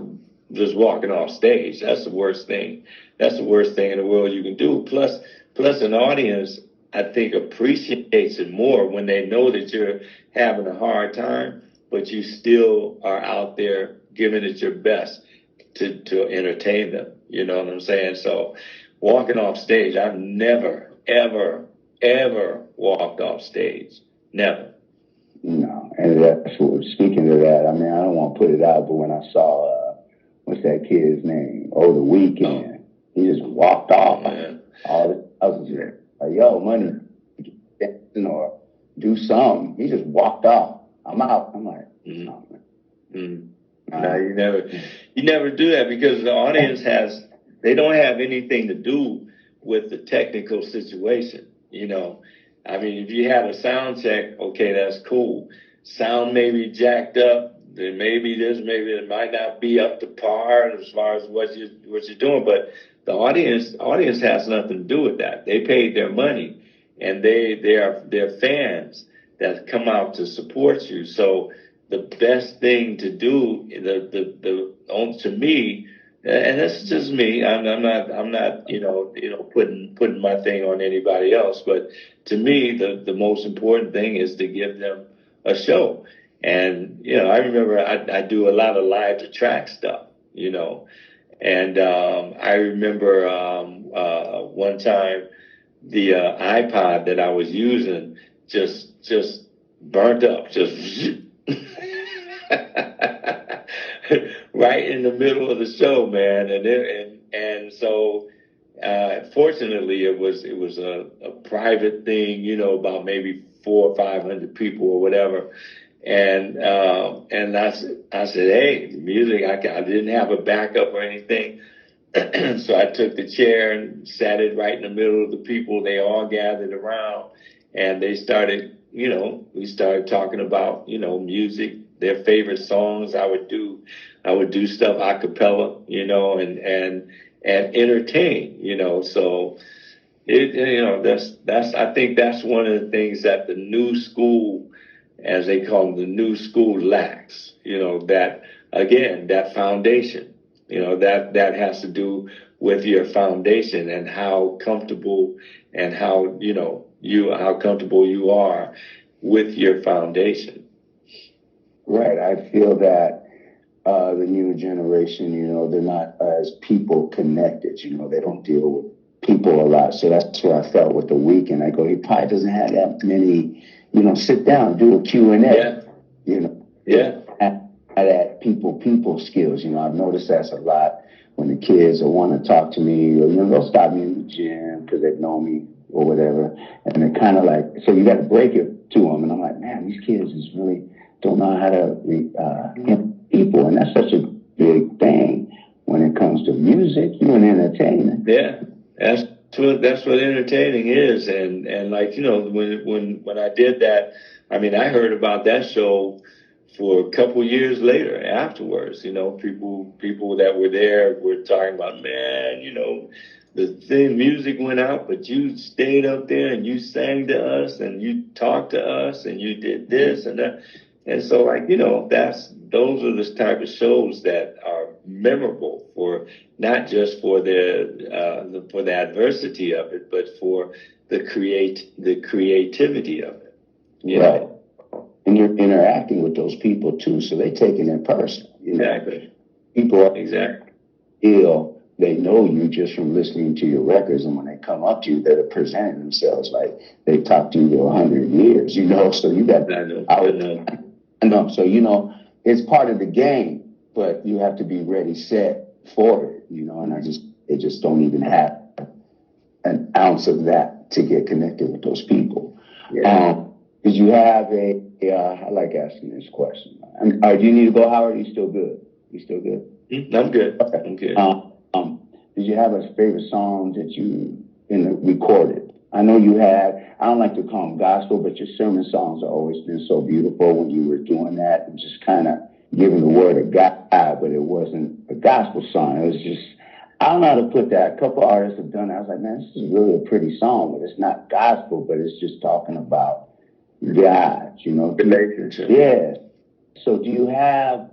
just walking off stage. That's the worst thing. That's the worst thing in the world you can do. Plus an audience, I think, appreciates it more when they know that you're having a hard time, but you still are out there giving it your best to entertain them. You know what I'm saying? So walking off stage, I've never, ever, ever walked off stage. Never. No, and that's what, speaking of that, I mean, I don't want to put it out, but when I saw, what's that kid's name? The Weeknd. He just walked off. All the others there. Like, yo, money, dancing or do something. He just walked off. I'm out. I'm like, oh, man. No, you never do that, because the audience they don't have anything to do with the technical situation. You know, I mean, if you had a sound check, okay, that's cool. Sound may be jacked up. Then maybe it might not be up to par as far as what you're doing, but the audience has nothing to do with that. They paid their money, and they're fans that come out to support you. So the best thing to do, to me, and that's just me. I'm not putting my thing on anybody else. But to me, the most important thing is to give them a show. And you know, I remember I do a lot of live to track stuff. You know, and I remember one time the iPod that I was using just burnt up, just right in the middle of the show, man. And so fortunately it was a private thing, you know, about maybe 400 or 500 people or whatever. And I said, hey, the music, I didn't have a backup or anything. So I took the chair and sat it right in the middle of the people. They all gathered around, and they started, you know, we started talking about, you know, music, their favorite songs. I would do stuff a cappella, you know, and entertain, you know. So I think that's one of the things that the new school, as they call them, the new school lacks, you know, that, again, that foundation, you know, that has to do with your foundation and how comfortable and how comfortable you are with your foundation. Right. I feel that the newer generation, you know, they're not as people connected, you know, they don't deal with people a lot. So that's what I felt with the Weeknd. I go, he probably doesn't have that many, you know, sit down, do a Q&A, yeah. You know. Yeah. That people skills, you know, I've noticed that's a lot when the kids want to talk to me, or, you know, they'll stop me in the gym because they've known me or whatever. And they're kind of like, so you got to break it to them. And I'm like, man, these kids just really don't know how to handle people. And that's such a big thing when it comes to music, you and entertainment. Yeah, that's what entertaining is. And like, you know, when I did that, I mean, I heard about that show for a couple years later afterwards. You know, people that were there were talking about, man, you know, the thing, music went out, but you stayed up there and you sang to us and you talked to us and you did this and that. And so, like, you know, those are the type of shows that are memorable for not just for the adversity of it, but for the creativity of it. You right. know? And you're interacting with those people too, so they take it in personal. You know? Exactly. People exactly feel they know you just from listening to your records, and when they come up to you, they're presenting themselves like they've talked to you for 100 years. You know, so you got. I know. So, you know, it's part of the game, but you have to be ready, set for it, you know, and they just don't even have an ounce of that to get connected with those people. Yeah. Did you have I like asking this question. Do you need to go, Howard? You still good? I'm good. Okay. I'm good. did you have a favorite song that you recorded? I know you had, I don't like to call them gospel, but your sermon songs have always been so beautiful when you were doing that and just kind of giving the word of God, but it wasn't a gospel song. It was just, I don't know how to put that. A couple artists have done it. I was like, man, this is really a pretty song, but it's not gospel, but it's just talking about God, you know. Relationship. Yeah. So do you have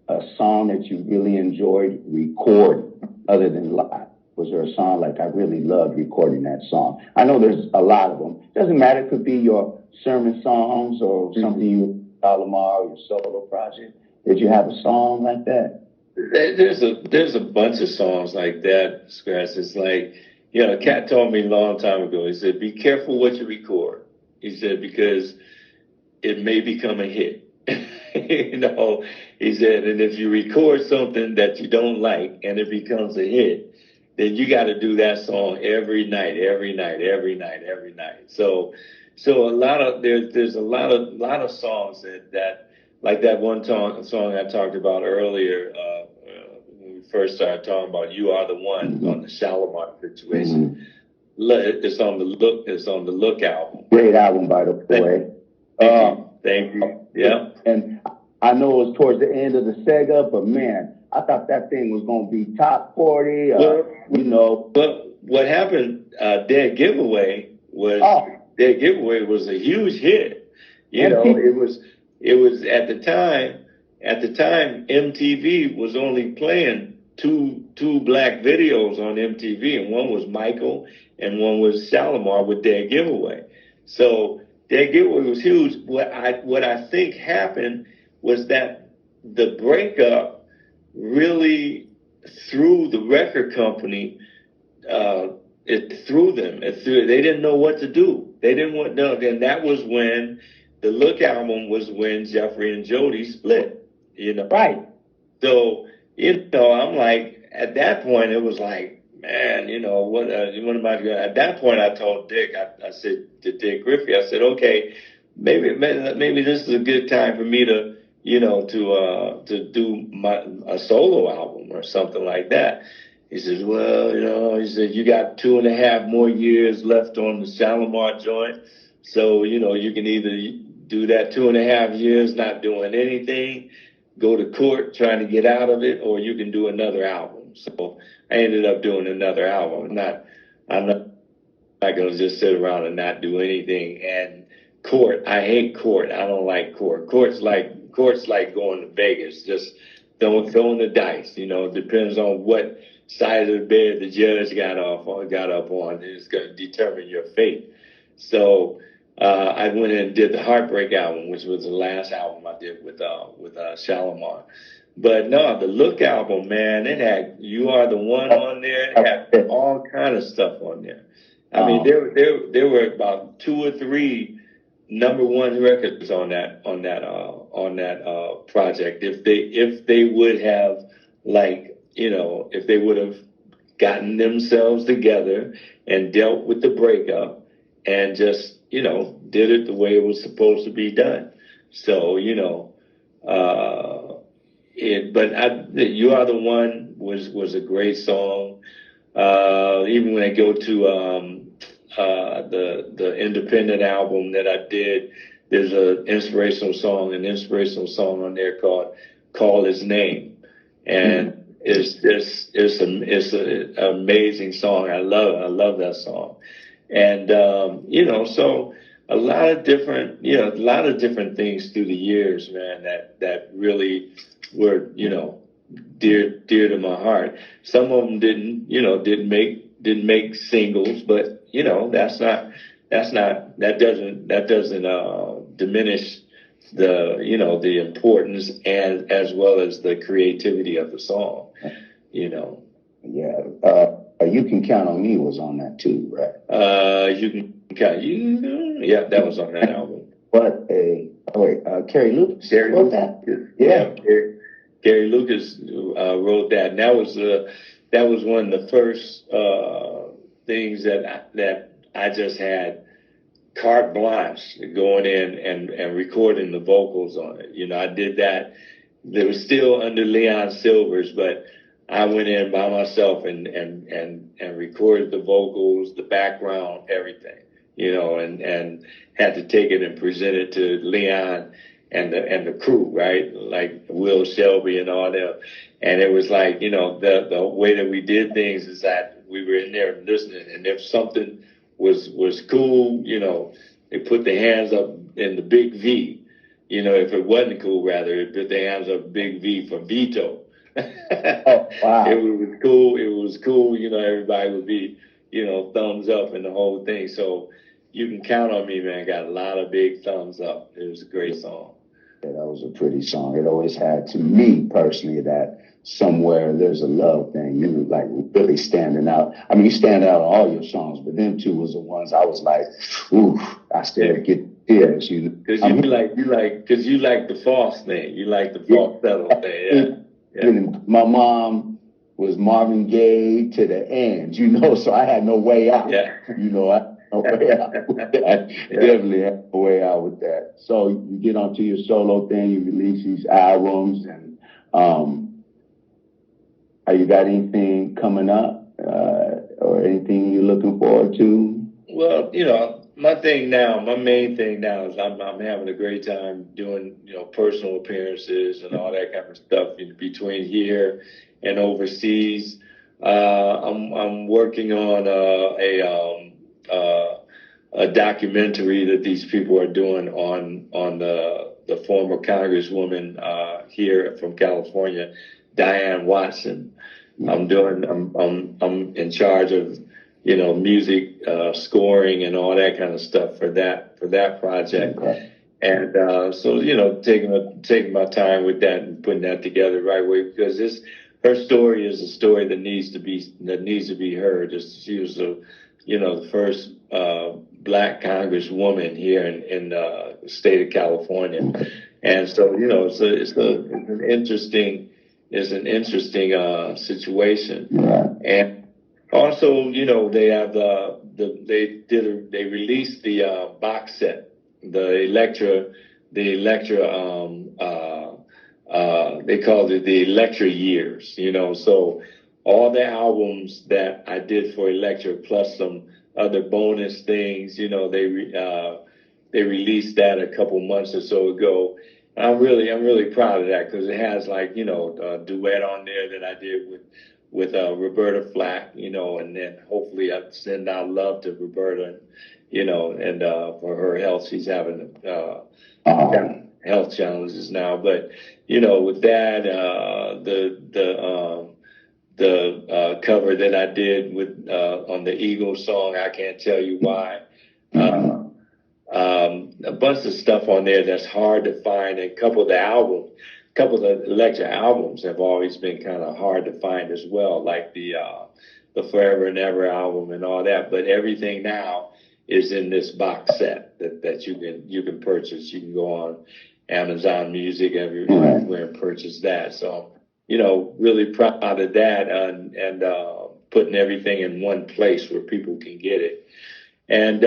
a song that you really enjoyed recording other than live? Was there a song like I really loved recording that song? I know there's a lot of them. Doesn't matter. It could be your sermon songs or something you Shalamar or your solo project. Did you have a song like that? There's a bunch of songs like that, Scratch. It's like, you know, Cat told me a long time ago, he said, be careful what you record. He said, because it may become a hit. You know, he said, and if you record something that you don't like and it becomes a hit, then you got to do that song every night. So a lot of, there's a lot of songs that like that one song I talked about earlier, when we first started talking about You Are the One on the Shalamar situation. It's on the Look album. Great album, by the way. Thank you. Yeah. And I know it was towards the end of the Sega, but man, I thought that thing was going to be top 40, you know. But what happened, Dead Giveaway was a huge hit. You know, it was at the time, MTV was only playing two black videos on MTV, and one was Michael and one was Shalamar with Dead Giveaway. So Dead Giveaway was huge. What I think happened was that the breakup really threw the record company. It threw them. They didn't know what to do. They didn't want no. And that was when the Look album was when Jeffrey and Jody split. You know, right? So you know, I'm like, at that point, it was like, man, you know, what am I doing? At that point, I told Dick, I said to Dick Griffey, I said, okay, maybe this is a good time for me to, you know, to do a solo album or something like that. He says, well, you know, he said, you got 2.5 more years left on the Shalamar joint. So, you know, you can either do that 2.5 years not doing anything, go to court trying to get out of it, or you can do another album. So I ended up doing another album. I'm not going to just sit around and not do anything. And court, I hate court. I don't like court. Court's like going to Vegas. Just throwing the dice. You know, it depends on what side of the bed the judge got up on. It's going to determine your fate. So I went in and did the Heartbreak album, which was the last album I did with Shalamar. But no, the Look album, man, it had You Are the One on there. It had all kind of stuff on there. I mean, there were about 2 or 3 #1 records on that project. If they would have, like, you know, if they would have gotten themselves together and dealt with the breakup and just, you know, did it the way it was supposed to be done. So, you know, You Are the One was a great song. Even when I go to the independent album that I did, there's an inspirational song on there called Call His Name. And it's an amazing song. I love that song. And, you know, so a lot of different things through the years, man, that really were, you know, dear to my heart. Some of them didn't make singles, but, you know, that doesn't diminish the, you know, the importance and as well as the creativity of the song, you know. Yeah. You Can Count on Me was on that too, right? You Can Count. Yeah, that was on that album. Carrie Lucas wrote that? Yeah. Gary Lucas wrote that, and that was one of the first things that I just had carte blanche going in and recording the vocals on it. You know, I did that. They were still under Leon Silvers, but I went in by myself and recorded the vocals, the background, everything, and had to take it and present it to Leon and the crew, right? Like Will Shelby and all them. And it was like, the way that we did things is that we were in there listening, and if something was cool, they put their hands up in the big V. If it wasn't cool, rather, they put their hands up big V for veto. Oh, wow. It was cool. It was cool. Everybody would be, thumbs up and the whole thing. So you can count on me, man. Got a lot of big thumbs up. It was a great song. Yeah, that was a pretty song. It always had, to me personally, that somewhere there's a love thing. You were like really standing out. I mean, you stand out on all your songs, but them two was the ones I was like, ooh, I still get tears. Because you like the false thing. You like the falsetto thing. Yeah. My mom was Marvin Gaye to the end, so I had no way out. Yeah. I had no way out with that. Yeah. Definitely had no way out with that. So you get onto your solo thing, you release these albums, and you got anything coming up or anything you're looking forward to? Well, my main thing now is I'm having a great time doing, personal appearances and all that kind of stuff in between here and overseas. I'm working on a documentary that these people are doing on the former Congresswoman here from California, Diane Watson. I'm in charge of music scoring and all that kind of stuff for that project. Okay. And so taking my time with that and putting that together the right way, because her story is a story that needs to be heard. She was the first Black Congresswoman here in the state of California, and so it's an interesting situation. Yeah. And also, they have they released the box set, the Electra, they called it the Electra Years, so all the albums that I did for Electra plus some other bonus things, they released that a couple months or so ago. I'm really proud of that, because it has like, a duet on there that I did with Roberta Flack, and then hopefully I send out love to Roberta, and for her health. She's having health challenges now, but with that, the cover that I did with on the Eagles song, I Can't Tell You Why. A bunch of stuff on there that's hard to find, and a couple of the Electra albums have always been kind of hard to find as well, like the Forever and Ever album and all that. But everything now is in this box set that you can purchase. You can go on Amazon Music everywhere and purchase that. So really proud of that, and putting everything in one place where people can get it. And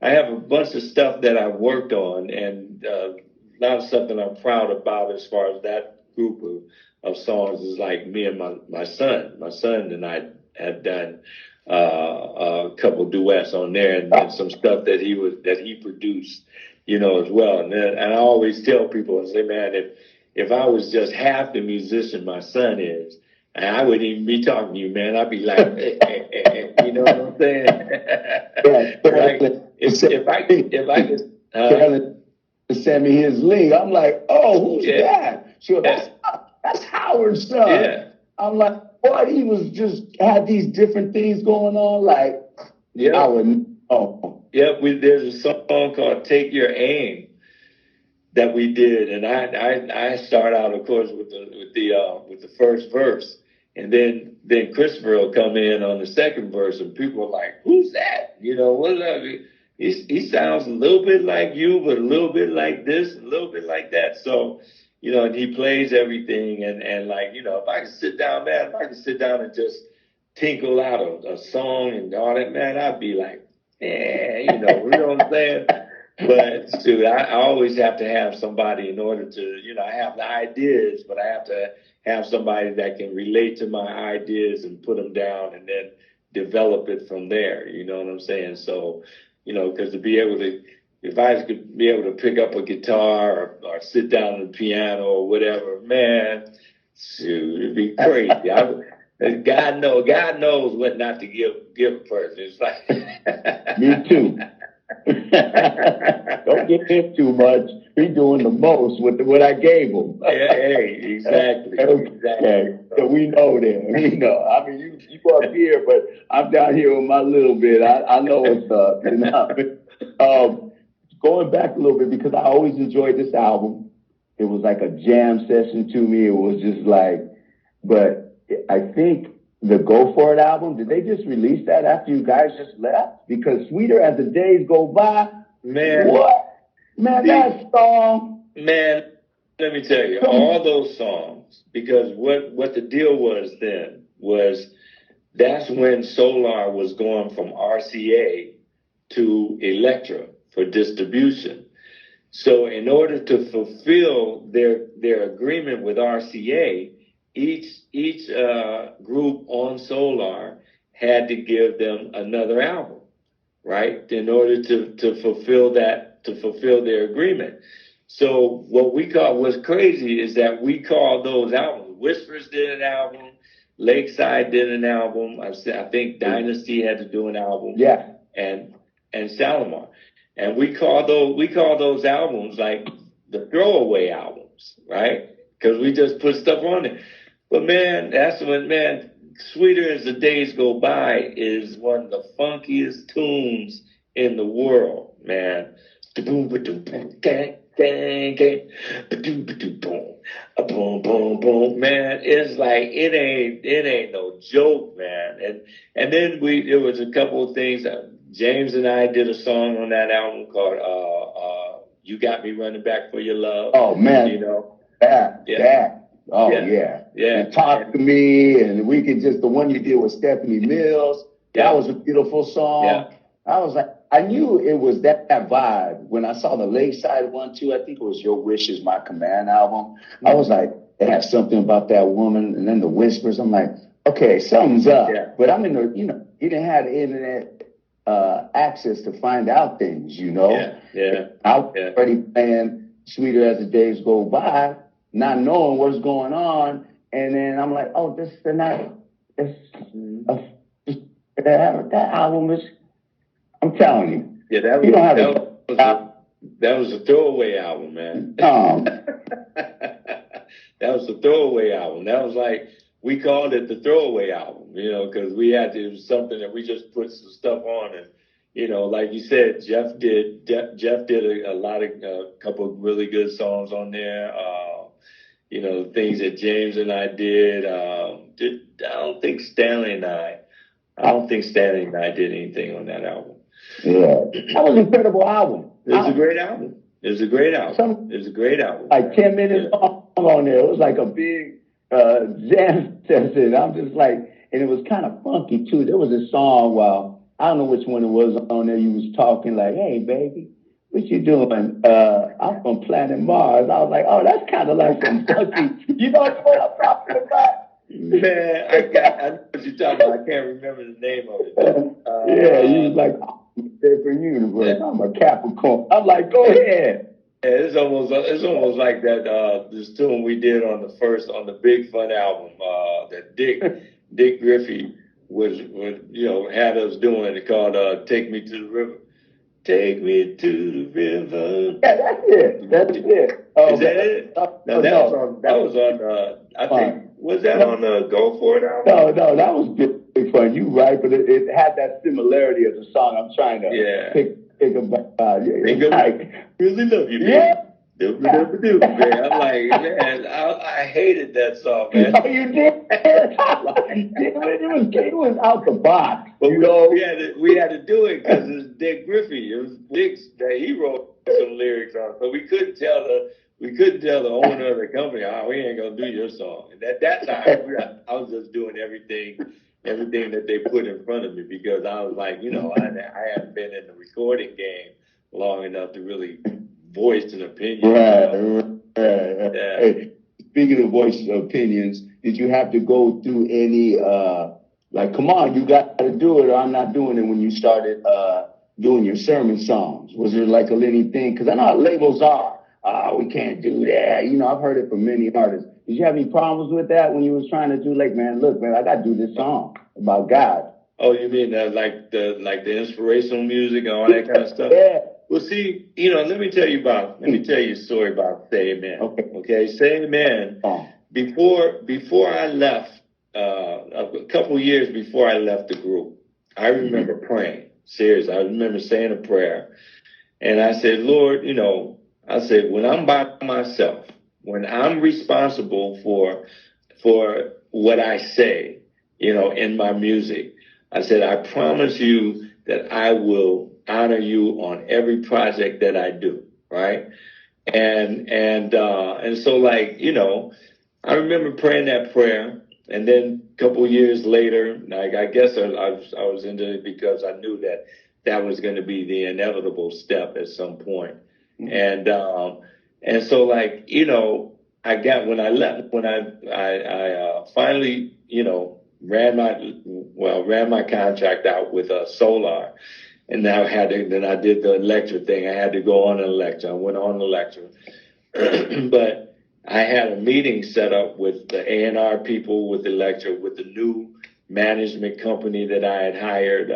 I have a bunch of stuff that I've worked on, and a lot of stuff that I'm proud about as far as that group of songs is like me and my son. My son and I have done a couple duets on there, and some stuff that he produced, as well. And I always tell people, I say, man, if I was just half the musician my son is, I wouldn't even be talking to you, man. I'd be like, you know what I'm saying? Like, if I could send me his link, I'm like, oh, who's that? Sure, that's Howard's son. Yeah. I'm like, what? He was just had these different things going on. Like, I wouldn't know. Yeah, there's a song called "Take Your Aim" that we did, and I start out, of course, with the first verse, and then Christopher will come in on the second verse, and people are like, "Who's that? What is that?" He sounds a little bit like you, but a little bit like this, a little bit like that. So, and he plays everything, and like, if I could sit down and just tinkle out a song and all that, man, I'd be like, you know what I'm saying? But shoot, I always have to have somebody in order to, I have the ideas, but I have to have somebody that can relate to my ideas and put them down and then develop it from there. You know what I'm saying? So, because to be able to, if I could be able to pick up a guitar or sit down on the piano or whatever, man, shoot, it'd be crazy. God knows what not to give a person. It's like me too. Don't give him too much. He's doing the most with what I gave him. Yeah, hey, exactly. Okay. So we know that. We know. I mean, you up here, but I'm down here with my little bit. I know what's up. Going back a little bit, because I always enjoyed this album. It was like a jam session to me. It was just like, but I think the Go For It album, did they just release that after you guys just left? Because Sweeter As the Days Go By, man, what? Man, that song. Man, let me tell you, all those songs, because what the deal was then was that's when Solar was going from RCA to Elektra for distribution. So in order to fulfill their agreement with RCA, each group on Solar had to give them another album, right? In order to fulfill their agreement. So what was crazy is that we called those albums. Whispers did an album, Lakeside did an album. I think Dynasty had to do an album. Yeah. And Shalamar. And we call those albums like the throwaway albums, right? Because we just put stuff on it. But man, that's when, man, Sweeter As the Days Go By is one of the funkiest tunes in the world, man. Boom, boom, gang, gang, gang, boom, boom, boom, boom, boom. Man, it's like it ain't no joke, man. And then there was a couple of things. James and I did a song on that album called "You Got Me Running Back for Your Love." Oh man, that. Oh yeah. And Talk to Me, and we could just the one you did with Stephanie Mills. That was a beautiful song. Yeah. I was like, I knew it was that vibe when I saw the Lakeside one too. I think it was Your Wish Is My Command album. Mm-hmm. I was like, it had something about that woman, and then the whispers. I'm like, okay, something's up. Yeah. But I'm in the, you didn't have the internet access to find out things, Yeah. I was already playing Sweeter As the Days Go By, not knowing what's going on, and then I'm like, oh, this is not. That album is. I'm telling you. Yeah, that was a throwaway album, man. That was a throwaway album. That was like, we called it the throwaway album, because it was something that we just put some stuff on. And, like you said, Jeff did a lot of, couple of really good songs on there. Things that James and I did. I don't think Stanley and I did anything on that album. Yeah, that was an incredible album. It was a great album. It was a great album. Like 10 minutes on there. It was like a big jam session. I'm just like, and it was kind of funky too. There was a song, I don't know which one it was on there. You was talking like, hey, baby, what you doing? I'm from Planet Mars. I was like, oh, that's kind of like some funky. You know what I'm talking about? Man, I know what you're talking about. I can't remember the name of it. Yeah, you was like, different universe. Yeah. I'm a Capricorn. I'm like, go ahead. Yeah, it's almost like that. This tune we did on the Big Fun album that Dick Griffey was had us doing it called "Take Me to the River." Take me to the river. Yeah, that's it. That's it. Oh, is that it? No, that was on. I think was that on the Go For It album? No, that was Big Fun. You right, but it had that similarity of the song I'm trying to pick about. I really love you, man. Yeah. Man. I'm like, man, I hated that song, man. Oh, you did? It was out the box. But we had to do it because it's Dick Griffey. It was Dick's that he wrote some lyrics on, so we couldn't tell the owner of the company, we ain't gonna do your song. And at that time, I was just doing everything that they put in front of me because I was like, I hadn't been in the recording game long enough to really voice an opinion. Right, you know? right. Yeah. Hey, speaking of voice opinions, did you have to go through any, like, come on, you got to do it, or I'm not doing it when you started doing your sermon songs? Was there like a little thing? Because I know how labels are. We can't do that. You know, I've heard it from many artists. Did you have any problems with that when you was trying to do, like, man, look, man, I got to do this song about God? Oh, you mean like the inspirational music and all that kind of stuff? Yeah. Well, see, you know, let me tell you a story about Say Amen. Okay, Say Amen. Before I left, a couple years before I left the group, I remember praying. Seriously, I remember saying a prayer, and I said, Lord, you know, I said, when I'm by myself, when I'm responsible for what I say, you know, in my music, I said, I promise you that I will honor you on every project that I do, right? And so, like, you know, I remember praying that prayer, and then a couple years later, like, I guess I was into it because I knew that was going to be the inevitable step at some point. Mm-hmm. And so, like, you know, when I finally, you know, ran my contract out with Solar, and now then I did the lecture thing. I had to go on a lecture. I went on the lecture, but I had a meeting set up with the A&R people, with the lecture, with the new management company that I had hired,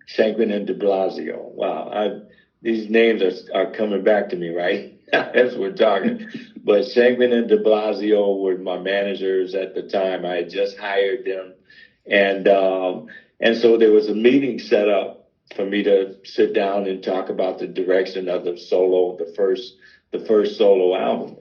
Shankman and de Blasio. Wow, these names are coming back to me, right? As we're talking. But Shankman and de Blasio were my managers at the time. I had just hired them. And so there was a meeting set up for me to sit down and talk about the direction of the first solo album.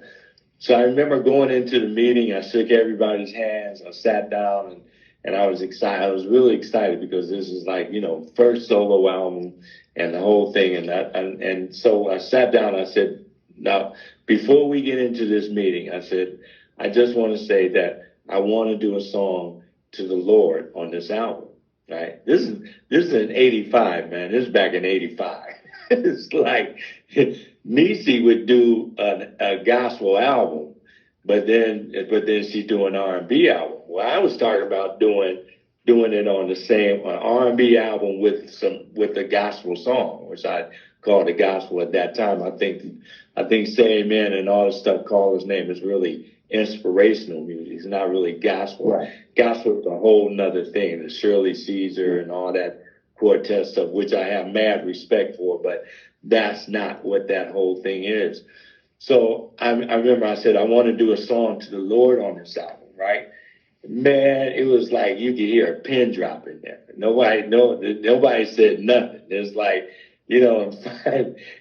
So I remember going into the meeting, I shook everybody's hands, I sat down, and I was excited. I was really excited because this is like, you know, first solo album and the whole thing. And so I sat down, I said, now, before we get into this meeting, I said, I just want to say that I want to do a song to the Lord on this album, right? This is in 85, man. This is back in 85. It's like Niecy would do a gospel album, but then she'd do an R&B album. Well, I was talking about doing it on the same R&B album with the gospel song, which I called the gospel at that time. I think Say Amen and all the stuff called his name is really inspirational music. It's not really gospel. Right. Gospel is a whole nother thing. The Shirley Caesar and all that quartet stuff, which I have mad respect for, but that's not what that whole thing is. So I remember I said, I want to do a song to the Lord on this album, right? Man, it was like you could hear a pin drop in there. Nobody said nothing. It's like, you know,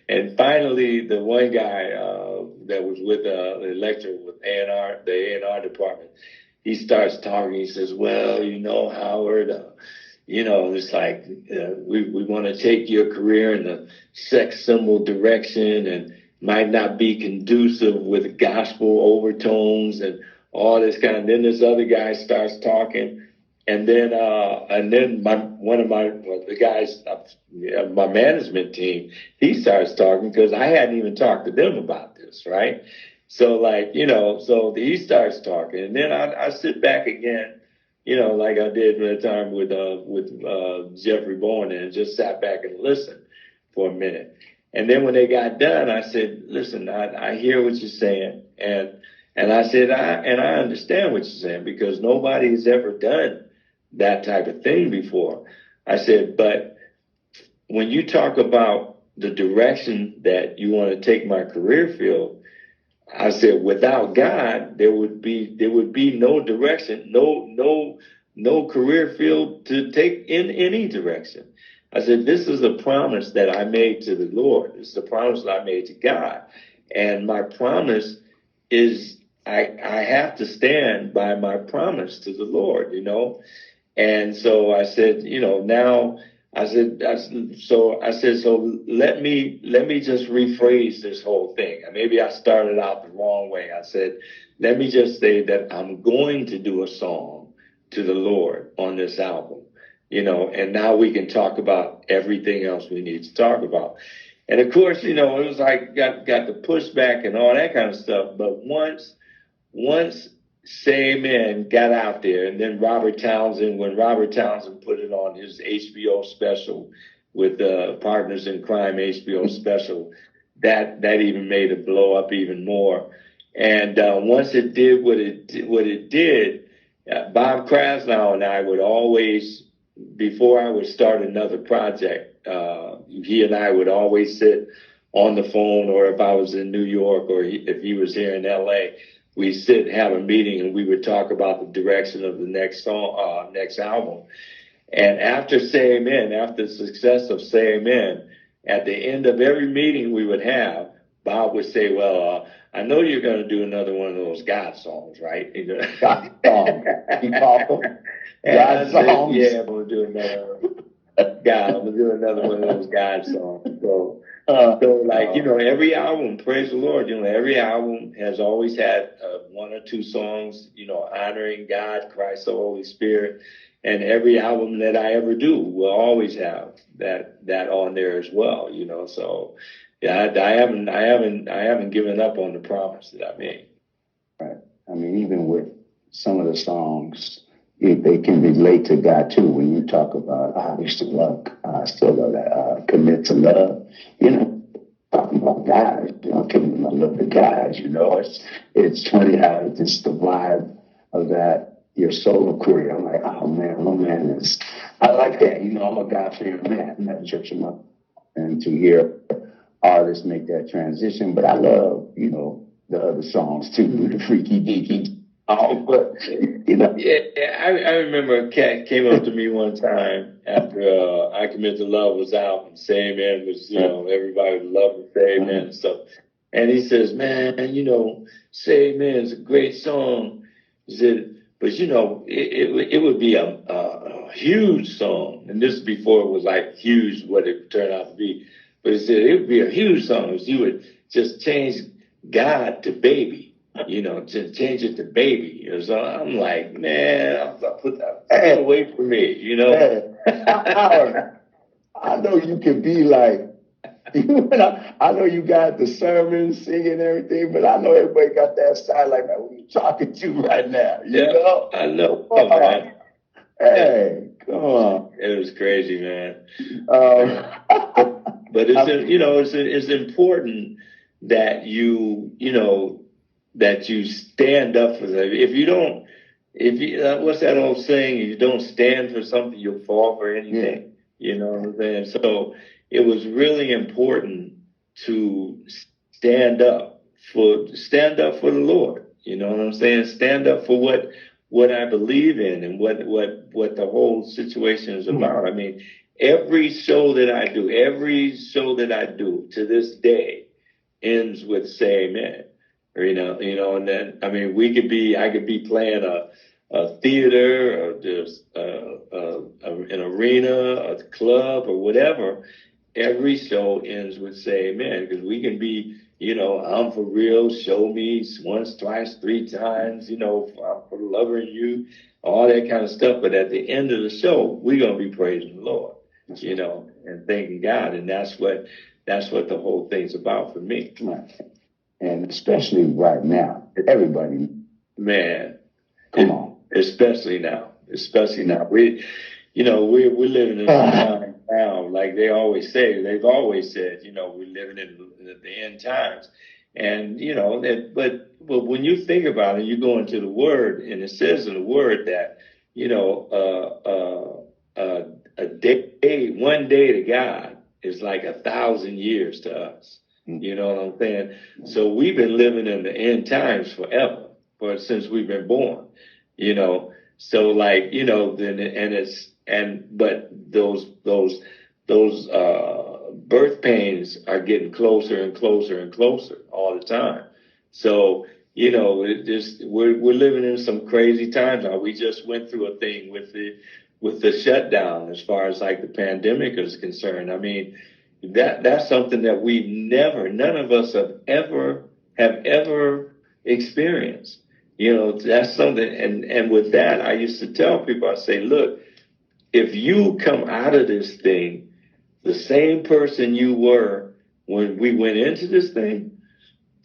and finally the one guy that was with the lecturer with A&R, the A&R department, he starts talking. He says, well, you know, Howard, you know, it's like we want to take your career in the sex symbol direction, and might not be conducive with gospel overtones and all this kind of. Then this other guy starts talking, and then the guys, my management team, he starts talking because I hadn't even talked to them about this, right? So like, you know, so he starts talking, and then I sit back again, you know, like I did at the time with Jeffrey Bowen, and just sat back and listened for a minute. And then when they got done, I said, listen, I hear what you're saying. And I said, I understand what you're saying, because nobody's ever done that type of thing before. I said, but when you talk about the direction that you want to take my career field, I said, without God, there would be no direction, no career field to take in any direction. I said, this is a promise that I made to the Lord. This is a promise that I made to God. And my promise is I have to stand by my promise to the Lord, you know. And so I said, you know, now so let me just rephrase this whole thing. Maybe I started out the wrong way. I said, let me just say that I'm going to do a song to the Lord on this album. and now we can talk about everything else we need to talk about. And of course, it was like got the pushback and all that kind of stuff. But once Say Amen got out there, and then when Robert Townsend put it on his HBO special with Partners in Crime HBO special, that even made it blow up even more. And once it did what it did, Bob Krasnow and I would always, before I would start another project, he and I would always sit on the phone, or if I was in New York, or if he was here in LA, we'd sit and have a meeting, and we would talk about the direction of the next song, next album. And after Say Amen, after the success of Say Amen, at the end of every meeting we would have, Bob would say, well, I know you're going to do another one of those God songs, right? God songs. He called them God songs. Yeah, I'm going to do another God. I'm going to do another one of those God songs. So every album, praise the Lord, every album has always had one or two songs, honoring God, Christ, the Holy Spirit. And every album that I ever do will always have that on there as well, So yeah, I haven't given up on the promise that I made. Right. I mean, even with some of the songs, they can relate to God too. When you talk about I used to love, I still love that, commit to love, talking about guys, committing to love the guys, it's funny how it's the vibe of that. Your solo career. I'm like, oh man, I like that. I'm a God-fearing man. I'm at church and to hear artists make that transition. But I love, the other songs too, the freaky deaky. But Yeah, I remember a cat came up to me one time after I Commit to Love was out, and Say Amen was, everybody would love to Say Amen and stuff. And he says, man, Say Amen is a great song. He said, but it would be a huge song, and this is before it was like huge what it turned out to be. But he said it would be a huge song if you would just change God to baby, just change it to baby. So I'm like, man, I'll put that away from me, I know you can be like. I know you got the sermon, singing and everything, but I know everybody got that style like, man, who you talking to right now? You know? I know. Oh, man. Hey, come on. It was crazy, man. But it's important that that you stand up for that. What's that old saying? If you don't stand for something, you'll fall for anything. Yeah. You know what I'm saying? So it was really important to stand up for the Lord. You know what I'm saying? Stand up for what I believe in and what the whole situation is about. I mean, every show that I do to this day ends with Say Amen. And then I could be playing a theater or just an arena, a club or whatever. Every show ends with Say Amen, because we can be, I'm for real, show me once, twice, three times, I'm for loving you, all that kind of stuff. But at the end of the show, we're going to be praising the Lord, and thanking God. And that's what the whole thing's about for me. Right. And especially right now, everybody. Man. Come on. Especially now. We're living in a time now, like they've always said, we're living in the end times. And, but when you think about it, you go into the Word, and it says in the Word that, one day to God is like 1,000 years to us. You know what I'm saying? So we've been living in the end times forever, since we've been born, So but those birth pains are getting closer and closer and closer all the time. So, we're living in some crazy times now. We just went through a thing with the shutdown as far as like the pandemic is concerned. I mean, that's something that none of us have ever experienced. That's something. And with that, I used to tell people, I say, look, if you come out of this thing the same person you were when we went into this thing,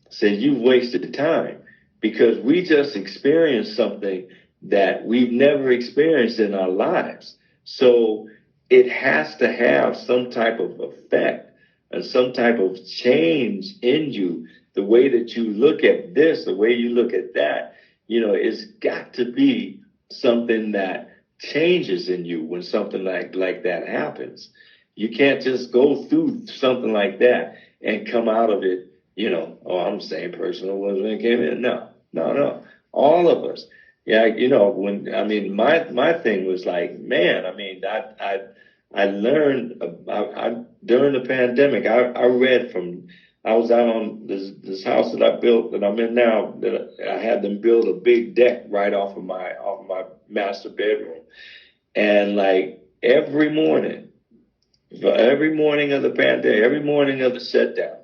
said you've wasted time, because we just experienced something that we've never experienced in our lives. So it has to have some type of effect and some type of change in you. The way that you look at this, the way you look at that, it's got to be something that changes in you when something like that happens. You can't just go through something like that and come out of it, I'm the same person I was when I came in. No. All of us. Yeah, my thing was like, man, I learned during the pandemic. I read I was out on this house that I built that I'm in now. That I had them build a big deck right off of my master bedroom, and like every morning of the pandemic, every morning of the shutdown,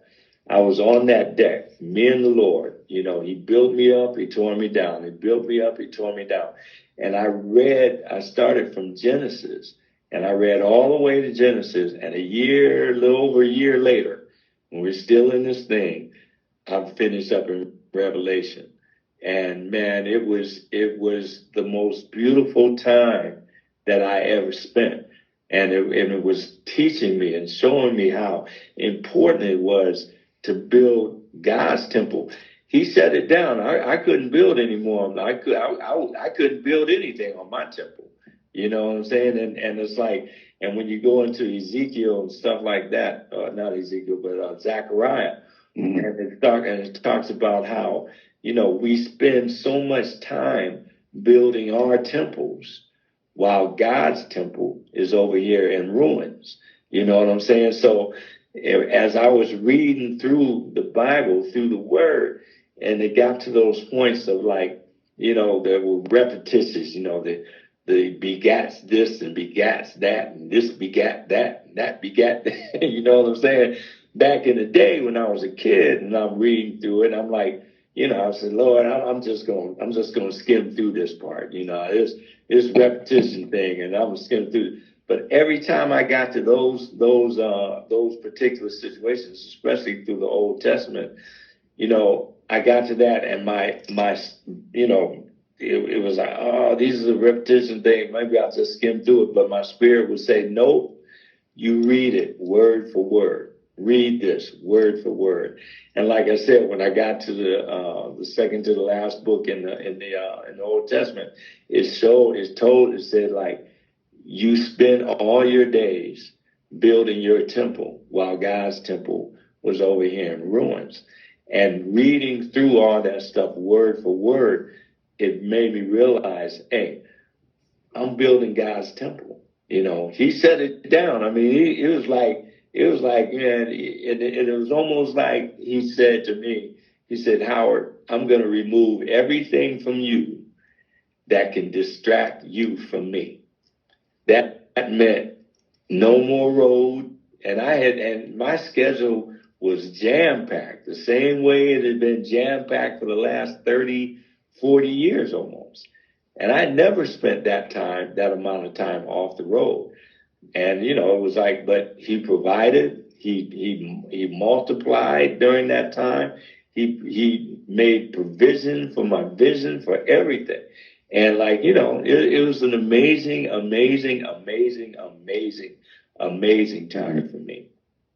I was on that deck, me and the Lord. He built me up, he tore me down. He built me up, he tore me down. And I started from Genesis, and I read all the way to Genesis. And a little over a year later, when we're still in this thing, I'm finished up in Revelation. And man, it was the most beautiful time that I ever spent. And it was teaching me and showing me how important it was to build God's temple. He shut it down. I couldn't build anymore. I couldn't build anything on my temple. You know what I'm saying? And it's like, and when you go into Ezekiel and stuff like that, not Ezekiel, but Zechariah, and it talks about how, we spend so much time building our temples while God's temple is over here in ruins. You know what I'm saying? So as I was reading through the Bible, through the Word, and it got to those points of like, there were repetitious, the begats this and begats that, and this begat that, and that begat that. You know what I'm saying? Back in the day when I was a kid and I'm reading through it, I'm like, I said, Lord, I'm just going to skim through this part. This repetition thing, and I'm skim through. But every time I got to those particular situations, especially through the Old Testament, I got to that, and it was like, oh, these are the repetition thing. Maybe I'll just skim through it. But my spirit would say, no, you read it word for word. Read this word for word. And like I said, when I got to the second to the last book in the Old Testament, it said like, you spend all your days building your temple while God's temple was over here in ruins. And reading through all that stuff word for word, it made me realize, hey, I'm building God's temple. He set it down. I mean, it was like, man, it was almost like he said to me, he said, Howard, I'm going to remove everything from you that can distract you from me. That meant no more road. And my schedule was jam-packed, the same way it had been jam-packed for the last 30, 40 years almost. And I never spent that amount of time off the road. And, it was like, but he provided, he multiplied during that time. He made provision for my vision, for everything. And like, it was an amazing time for me.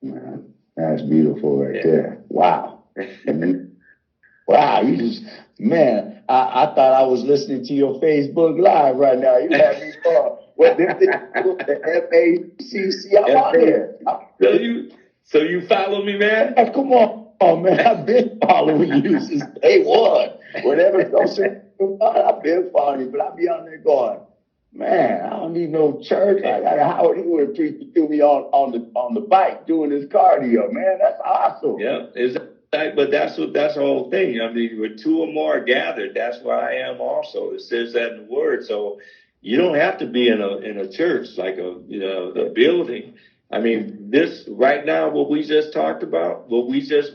Man, that's beautiful right there. Wow. Wow, you just, man, I thought I was listening to your Facebook Live right now. You had me for the FACC. I'm on there. So you follow me, man? Yeah, come on, man. I've been following you since day one. Whatever social, I've been following you, but I be on there going, man, I don't need no church. I got Howard Hewett preaching to me on the bike doing his cardio, man. That's awesome. Yeah, but that's the whole thing. I mean, where two or more are gathered, that's where I am also. It says that in the Word. So you don't have to be in a church like a building. I mean, this right now, what we just talked about, what we just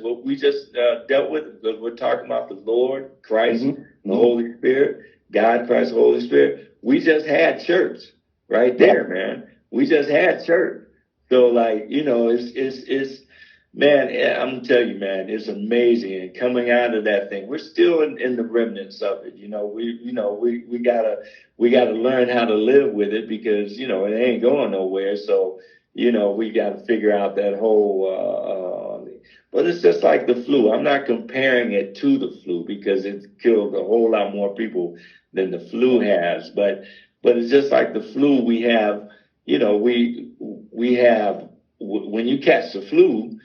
dealt with, because we're talking about the Lord, Christ, the Holy Spirit, God, Christ, Holy Spirit. We just had church, right there, man. We just had church. So like, it's man, I'm telling you, man, it's amazing. And coming out of that thing, we're still in the remnants of it. We gotta learn how to live with it because, it ain't going nowhere. So, we got to figure out that whole, but it's just like the flu. I'm not comparing it to the flu because it's killed a whole lot more people than the flu has. But it's just like the flu. We have, we have, when you catch the flu,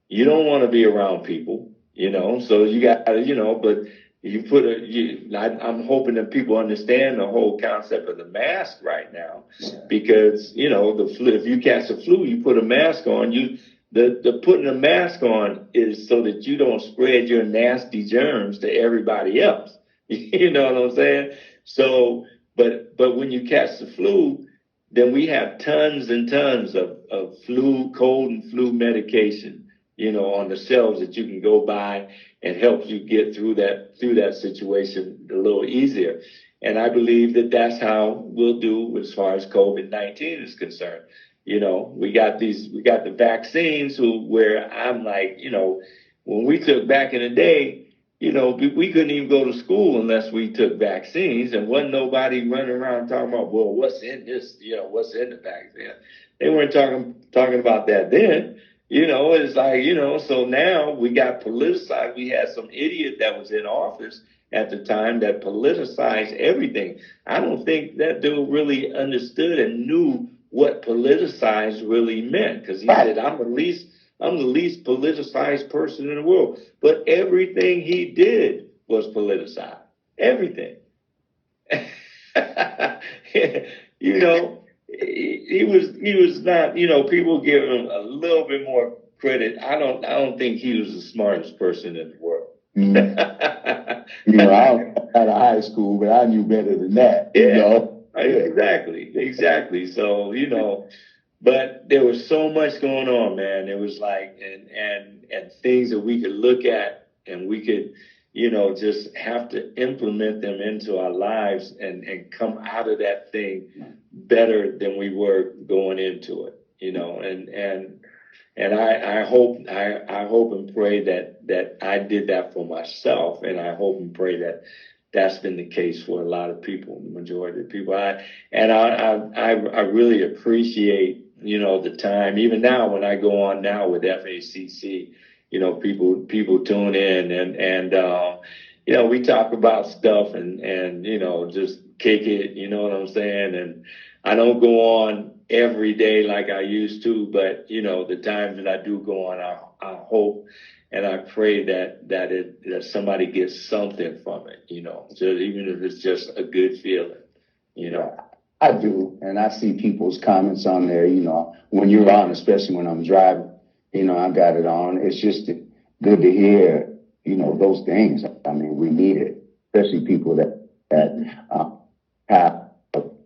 you don't want to be around people, so you got, but you I'm hoping that people understand the whole concept of the mask right now, because, the flu, if you catch the flu, you put a mask on, the putting a mask on is so that you don't spread your nasty germs to everybody else. You know what I'm saying? So, but when you catch the flu, then we have tons and tons of cold and flu medication, on the shelves that you can go buy and help you get through that situation a little easier. And I believe that that's how we'll do as far as COVID-19 is concerned. We got the vaccines where I'm like, when we took back in the day, we couldn't even go to school unless we took vaccines, and wasn't nobody running around talking about, well, what's in this, what's in the vaccine. They weren't talking about that then. It's like, so now we got politicized. We had some idiot that was in office at the time that politicized everything. I don't think that dude really understood and knew what politicized really meant, because he said, I'm the least politicized person in the world. But everything he did was politicized. Everything. He was not, people give him a little bit more credit. I don't think he was the smartest person in the world. I was out of high school, but I knew better than that. Exactly. So, but there was so much going on, man. It was like, and things that we could look at, and we could, just have to implement them into our lives and come out of that thing better than we were going into it, and I hope and pray that I did that for myself, and I hope and pray that that's been the case for a lot of people, the majority of people. I really appreciate, the time, even now when I go on now with FACC, people tune in and we talk about stuff and just kick it, you know what I'm saying? And I don't go on every day like I used to, but the times that I do go on, I hope and I pray that somebody gets something from it, just, even if it's just a good feeling, I do, and I see people's comments on there, when you're on, especially when I'm driving, I got it on. It's just good to hear, those things. I mean, we need it, especially people that have,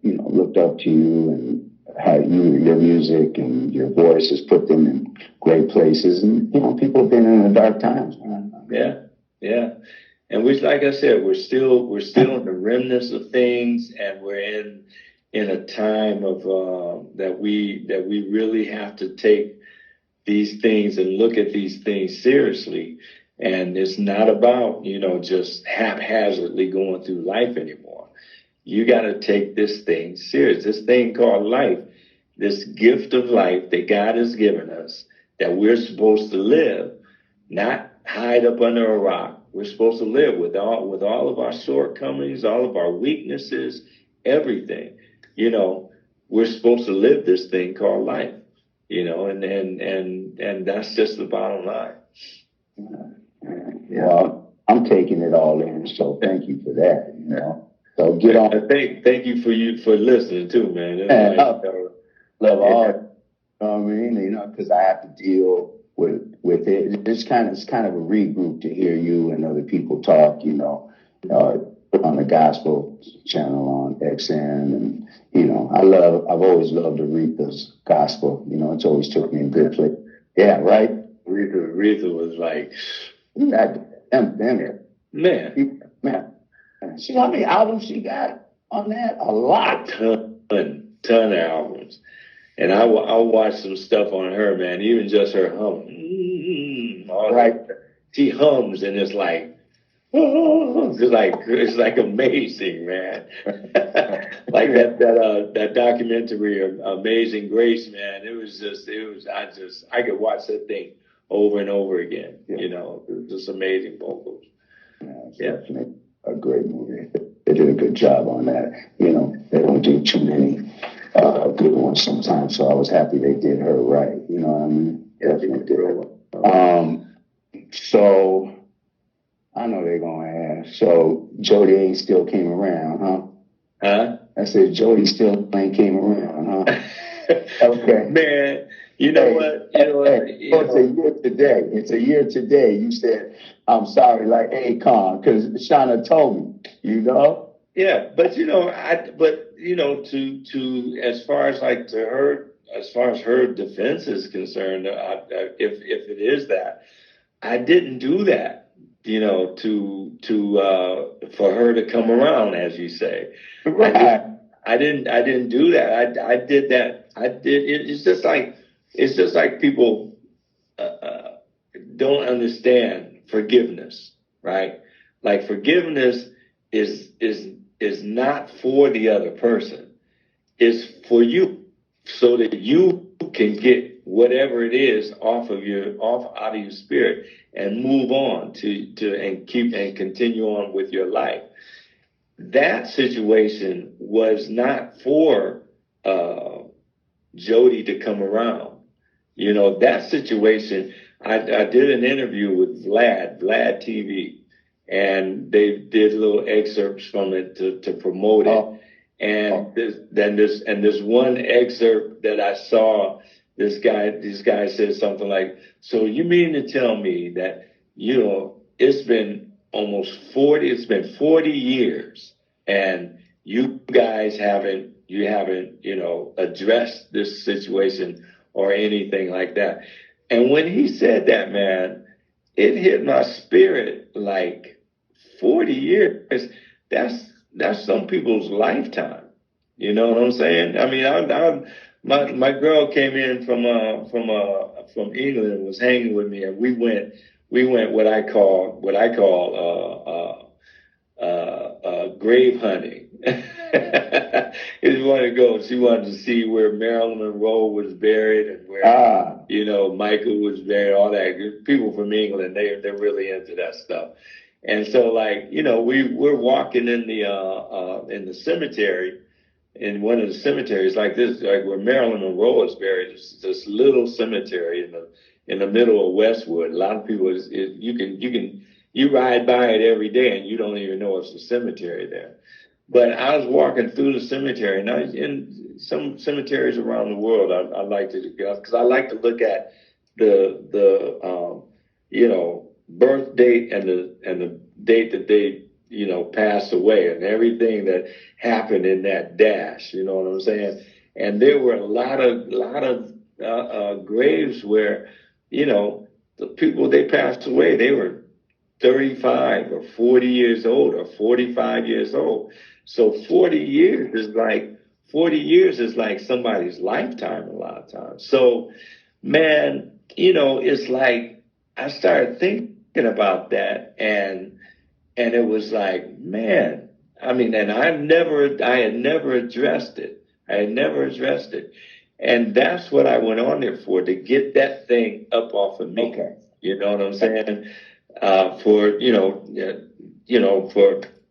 looked up to you and had your music and your voice has put them in great places. And, people have been in the dark times, man. Yeah. And which, like I said, we're still in the remnants of things, and we're in a time of that we really have to take these things and look at these things seriously. And it's not about, just haphazardly going through life anymore. You got to take this thing serious, this thing called life, this gift of life that God has given us, that we're supposed to live, not hide up under a rock. We're supposed to live with all of our shortcomings, all of our weaknesses, everything. We're supposed to live this thing called life, and that's just the bottom line. Yeah. Well, I'm taking it all in, so thank you for that, So get on. Thank you for listening too, man. Love all. I mean, because I have to deal with it. It's kind of a regroup to hear you and other people talk, on the gospel channel on XM, and I've always loved Aretha's gospel. It's always took me a good place. Yeah, right. Aretha was like, man. See how many albums she got on that? A lot. Ton. ton of albums. And I'll watch some stuff on her, man, even just her hum. Right. She hums and it's like, oh, it's like amazing, man. Like that documentary, Amazing Grace, man. I could watch that thing over and over again. Yeah. You know, it was just amazing vocals. Yeah, it's definitely a great movie. They did a good job on that. You know, they don't do too many good ones sometimes, so I was happy they did her right. You know what I mean? Definitely did her right. So I know they're gonna ask. So Jody ain't still came around, huh? Huh? I said Jody still ain't came around, huh? Okay. Man, you know what? It's a year today. It's a year today. You said, I'm sorry, like Akon, because Shauna told me, you know? Yeah, but to as far as like to her, as far as her defense is concerned, if it is that, I didn't do that, you know, for her to come around, as you say. Right. I didn't do that. I did that. It's just like people don't understand forgiveness, right? Like forgiveness is not for the other person. It's for you, so that you can get whatever it is out of your spirit and move on and continue on with your life. That situation was not for Jody to come around. You know, that situation, I did an interview with Vlad TV, and they did little excerpts from it to promote it. Oh. And this one excerpt that I saw, this guy said something like, so you mean to tell me that, you know, it's been 40 years and you guys haven't, you know, addressed this situation or anything like that. And when he said that, man, it hit my spirit like 40 years. That's some people's lifetime. You know what I'm saying? I mean, my girl came in from England and was hanging with me, and we went what I call grave hunting. She wanted to see where Marilyn Monroe was buried and where you know, Michael was buried, all that. People from England, they're really into that stuff. And so, like, you know, we're walking in the cemetery, in one of the cemeteries like this, like where Marilyn Monroe is buried. It's this little cemetery in the middle of Westwood. A lot of people, you ride by it every day and you don't even know it's a cemetery there. But I was walking through the cemetery, and in some cemeteries around the world, I like to go because I like to look at the you know, birth date and the date that they, you know, passed away and everything that happened in that dash. You know what I'm saying? And there were a lot of graves where, you know, the people, they passed away, they were 35 or 40 years old or 45 years old. So 40 years is like somebody's lifetime a lot of times. So, man, you know, it's like I started thinking about that, and it was like, man, I mean, and I had never addressed it. And that's what I went on there for, to get that thing up off of me. Okay. You know what I'm saying? For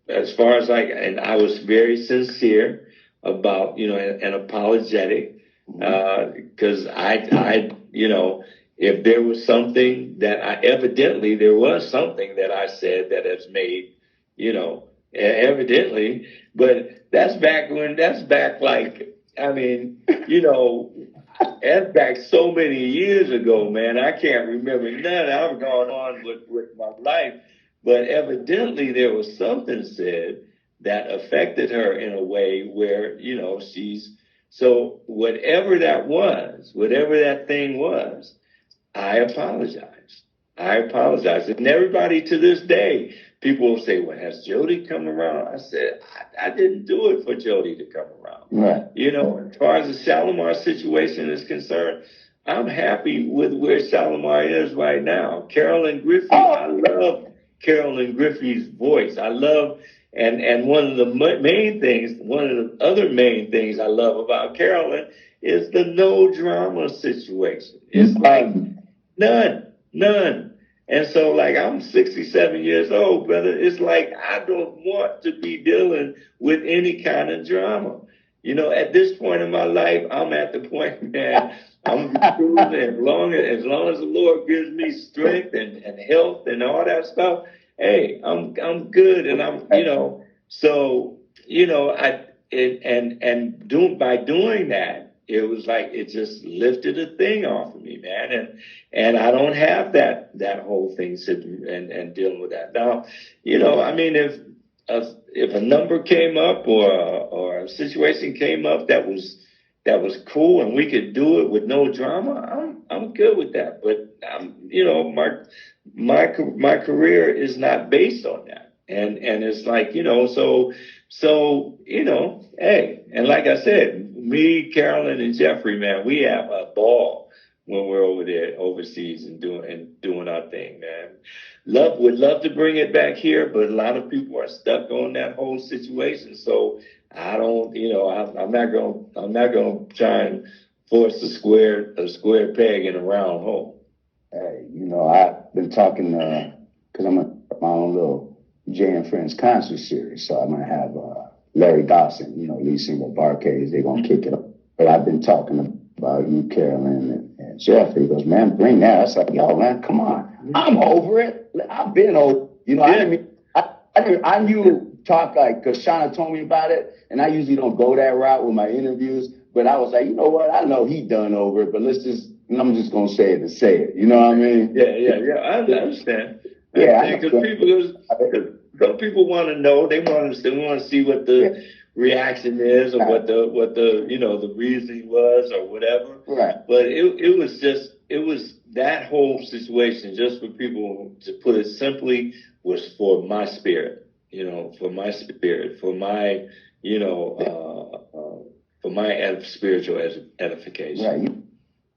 as far as and I was very sincere about, you know, and apologetic, because I, you know, if there was something that there was something that I said that has made, you know, evidently, but that's back like, I mean, you know, that's back so many years ago, man. I can't remember none. I've gone on with my life, but evidently there was something said that affected her in a way where, you know, so whatever that thing was, I apologize. And everybody to this day, people will say, well, has Jody come around? I said, I didn't do it for Jody to come around. Right. You know, as far as the Shalamar situation is concerned, I'm happy with where Shalamar is right now. Carolyn Griffey, I love Carolyn Griffey's voice. I love, and one of the main things, one of the other main things I love about Carolyn is the no drama situation. It's like none. And so, like, I'm 67 years old, brother. It's like I don't want to be dealing with any kind of drama. You know, at this point in my life, I'm at the point, man, I'm cruising as long as the Lord gives me strength and health and all that stuff. Hey, I'm good, and I'm, you know, so, you know, by doing that, it was like it just lifted a thing off of me, man, and I don't have that whole thing sitting and dealing with that now. You know, I mean, if a number came up or a situation came up that was cool and we could do it with no drama, I'm good with that. But you know, my career is not based on that, and it's like, you know, so you know, hey, and like I said, me, Carolyn, and Jeffrey, man, we have a ball when we're over there overseas and doing our thing, man. Would love to bring it back here, but a lot of people are stuck on that whole situation. So I don't, you know, I'm not gonna try and force a square peg in a round hole. Hey, you know, I've been talking because I'm my own little Jay and Friends concert series, so I'm gonna have Larry Dawson, you know, lead singer of Barcades. They're gonna kick it up. But I've been talking about you, Carolyn, and Jeffrey. He goes, man, bring that. I was like, yo, man, come on, I'm over it. I've been over. You know, I knew talk like, because Shauna told me about it, and I usually don't go that route with my interviews. But I was like, you know what? I know he done over it, but I'm just gonna say it to say it. You know what I mean? Yeah. I understand. Yeah, because people want to know. They want to see what the reaction is, or what the you know, the reasoning was, or whatever. Right. But it was that whole situation, just for people to put it simply, was for my spirit. You know, for my spirit, for my, you know, for my spiritual edification. Right.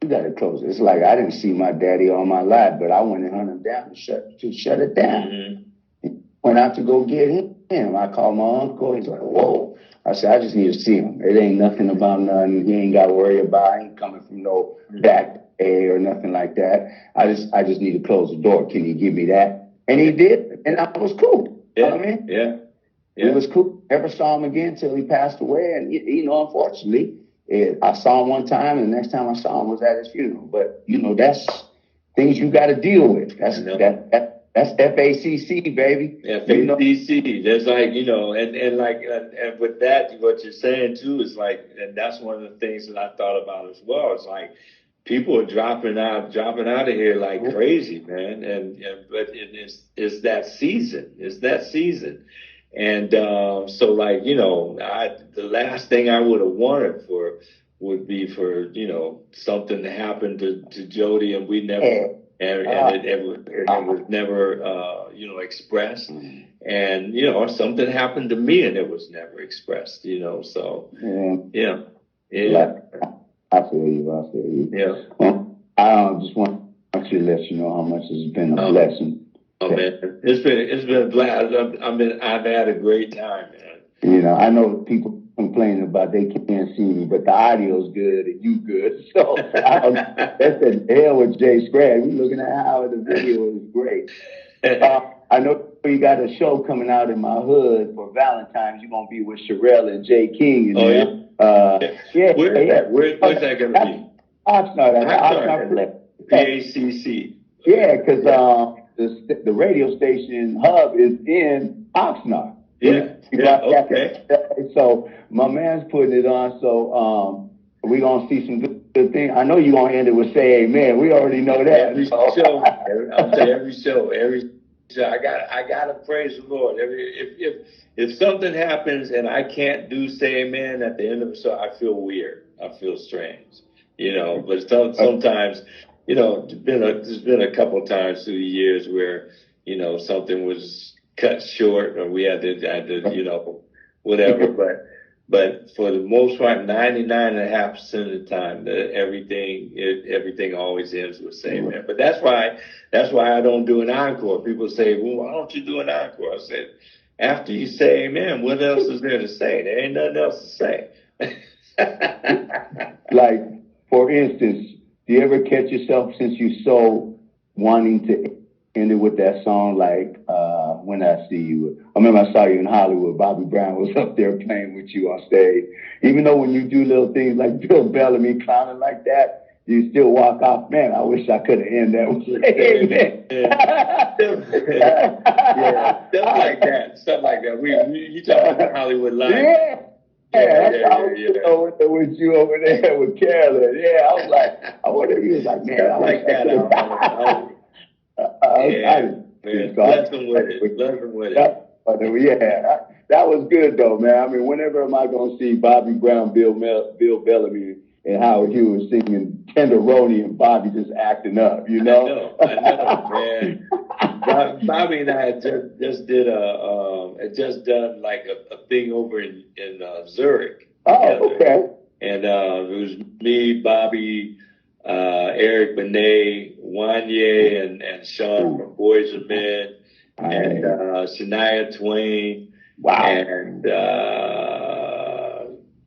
You got to close it. It's like I didn't see my daddy all my life, but I went and hunted him down to shut it down. Mm-hmm. He went out to go get him. I called my uncle. He's like, whoa. I said, I just need to see him. It ain't nothing about nothing. He ain't got to worry about. He ain't coming from no back day or nothing like that. I just need to close the door. Can you give me that? And he did, and that was cool. Yeah. You know what I mean? Yeah. It was cool. Never saw him again until he passed away. And, you know, unfortunately, I saw him one time, and the next time I saw him was at his funeral. But, you know, that's things you got to deal with. That's FACC, baby. FACC. There's like, you know, and with that, what you're saying too is like, and that's one of the things that I thought about as well. It's like people are dropping out of here like crazy, man. But it's that season. It's that season. And so, like, you know, the last thing I would have wanted would be for, you know, something to happen to Jody, and we never, it was never, you know, expressed. And, you know, or something happened to me and it was never expressed, you know, so, yeah. I feel you. Yeah. Well, I just want to let you know how much it's been a blessing. Oh man, it's been a blast. I've had a great time, man. You know, I know people complaining about they can't see me, but the audio's good and you good. So that's the hell with JScratch. We're looking at how the video is great. I know you got a show coming out in my hood for Valentine's. You're gonna be with Sherelle and Jay King. Where's that gonna be? Oxnard. PACC. Yeah, because the radio station hub is in Oxnard. Okay. So my man's putting it on. So we're gonna see some good things. I know you're gonna end it with "Say Amen." We already know that. Every show. I'll tell you, every show. I gotta praise the Lord. If something happens and I can't do "Say Amen" at the end of the show, I feel weird. I feel strange. You know, but sometimes. You know, there's been a couple of times through the years where, you know, something was cut short, or we had to you know, whatever. But for the most part, 99.5% of the time, everything always ends with say amen. But that's why I don't do an encore. People say, well, why don't you do an encore? I said, after you say amen, what else is there to say? There ain't nothing else to say. Like, for instance, do you ever catch yourself, since you're so wanting to end it with that song, like When I See You? I remember I saw you in Hollywood. Bobby Brown was up there playing with you on stage. Even though when you do little things like Bill Bellamy clowning like that, you still walk off. Man, I wish I could have ended that with amen. Yeah, stuff like that. You talking about the Hollywood life? Yeah. With you over there with Carolyn. Yeah, I was like, I wonder if he was like, man, I like that. Bless him with it. Yeah, that was good though, man. I mean, whenever am I gonna see Bobby Brown, Bill Bellamy, and Howard Hewett singing Tenderoni and Bobby just acting up, you know? I know, man. Bobby and I had just done like a thing over in Zurich. Oh, okay. And it was me, Bobby, Eric Benet, Wanye, and Sean from Boys and Men, and Shania Twain. Wow. And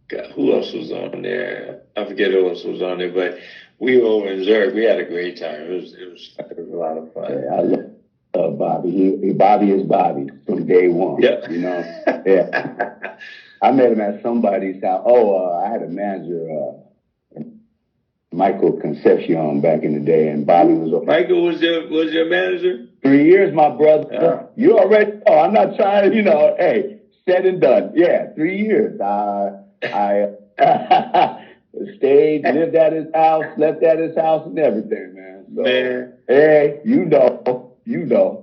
God, who else was on there? I forget who else was on there, but we were over in Zurich. We had a great time. It was a lot of fun. Yeah, I love Bobby. Bobby is Bobby from day one. Yep. You know? Yeah. I met him at somebody's house. I had a manager, Michael Concepcion, back in the day, and Bobby was. Michael was your manager? 3 years, my brother. You already know. I'm not trying to, hey, said and done. Yeah, 3 years. I stayed, lived at his house, slept at his house, and everything, man. So, man. Hey, you know. Yeah.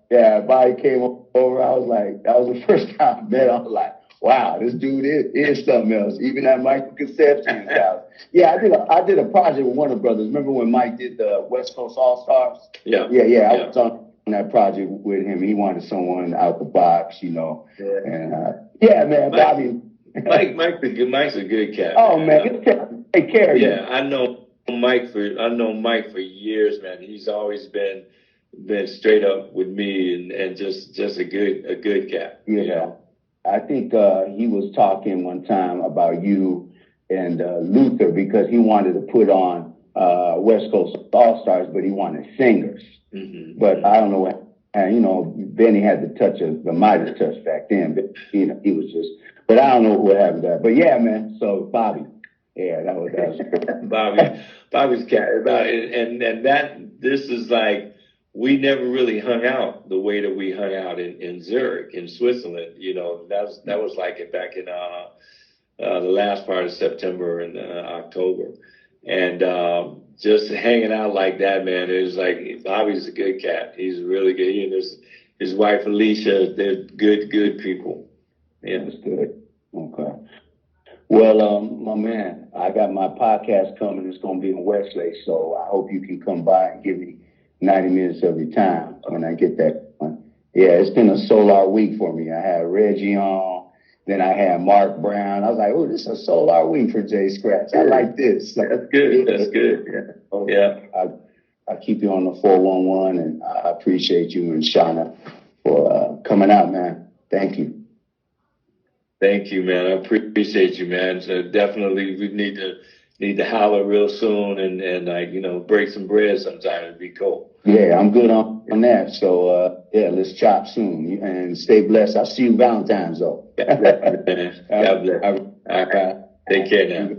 Yeah, Bobby came over. I was like, that was the first time I met him. I was like, wow, this dude is something else. Even at Michael Concepcion's house. Yeah, I did a project with Warner Brothers. Remember when Mike did the West Coast All Stars? Yeah. I was on that project with him. He wanted someone out the box, Yeah. And man, Bobby. Mike's a good cat. Oh man, take care of you. Yeah, I know Mike for years, man. He's always been straight up with me and just a good cat. Yeah. You know? I think he was talking one time about you and Luther, because he wanted to put on West Coast All Stars, but he wanted singers. Mm-hmm. But I don't know what, Benny had the touch of the Midas touch back then, but he was just, but I don't know what happened to that. But yeah, man, so Bobby, yeah, that was Bobby's cat. And this is like, we never really hung out the way that we hung out in Zurich, in Switzerland. That was like it back in the last part of September and October. And just hanging out like that, man, it was like, Bobby's a good cat. He's really good. He and his wife, Alicia, they're good people. Yeah. That's good. Okay. Well, my man, I got my podcast coming. It's going to be in Westlake, so I hope you can come by and give me 90 minutes of your time when I get that one. Yeah, it's been a solar week for me. I had Reggie on, then I had Mark Brown. I was like, oh, this is a solar week for JScratch. I like this. That's good. That's good. Yeah. I keep you on the 411, and I appreciate you and Shauna for coming out, man. Thank you. Thank you, man. I appreciate you, man. So definitely we need to holler real soon and break some bread sometime. It'd be cool. Yeah, I'm good on that. So let's chop soon and stay blessed. I'll see you Valentine's though. God bless. God bless. All right. Take care now.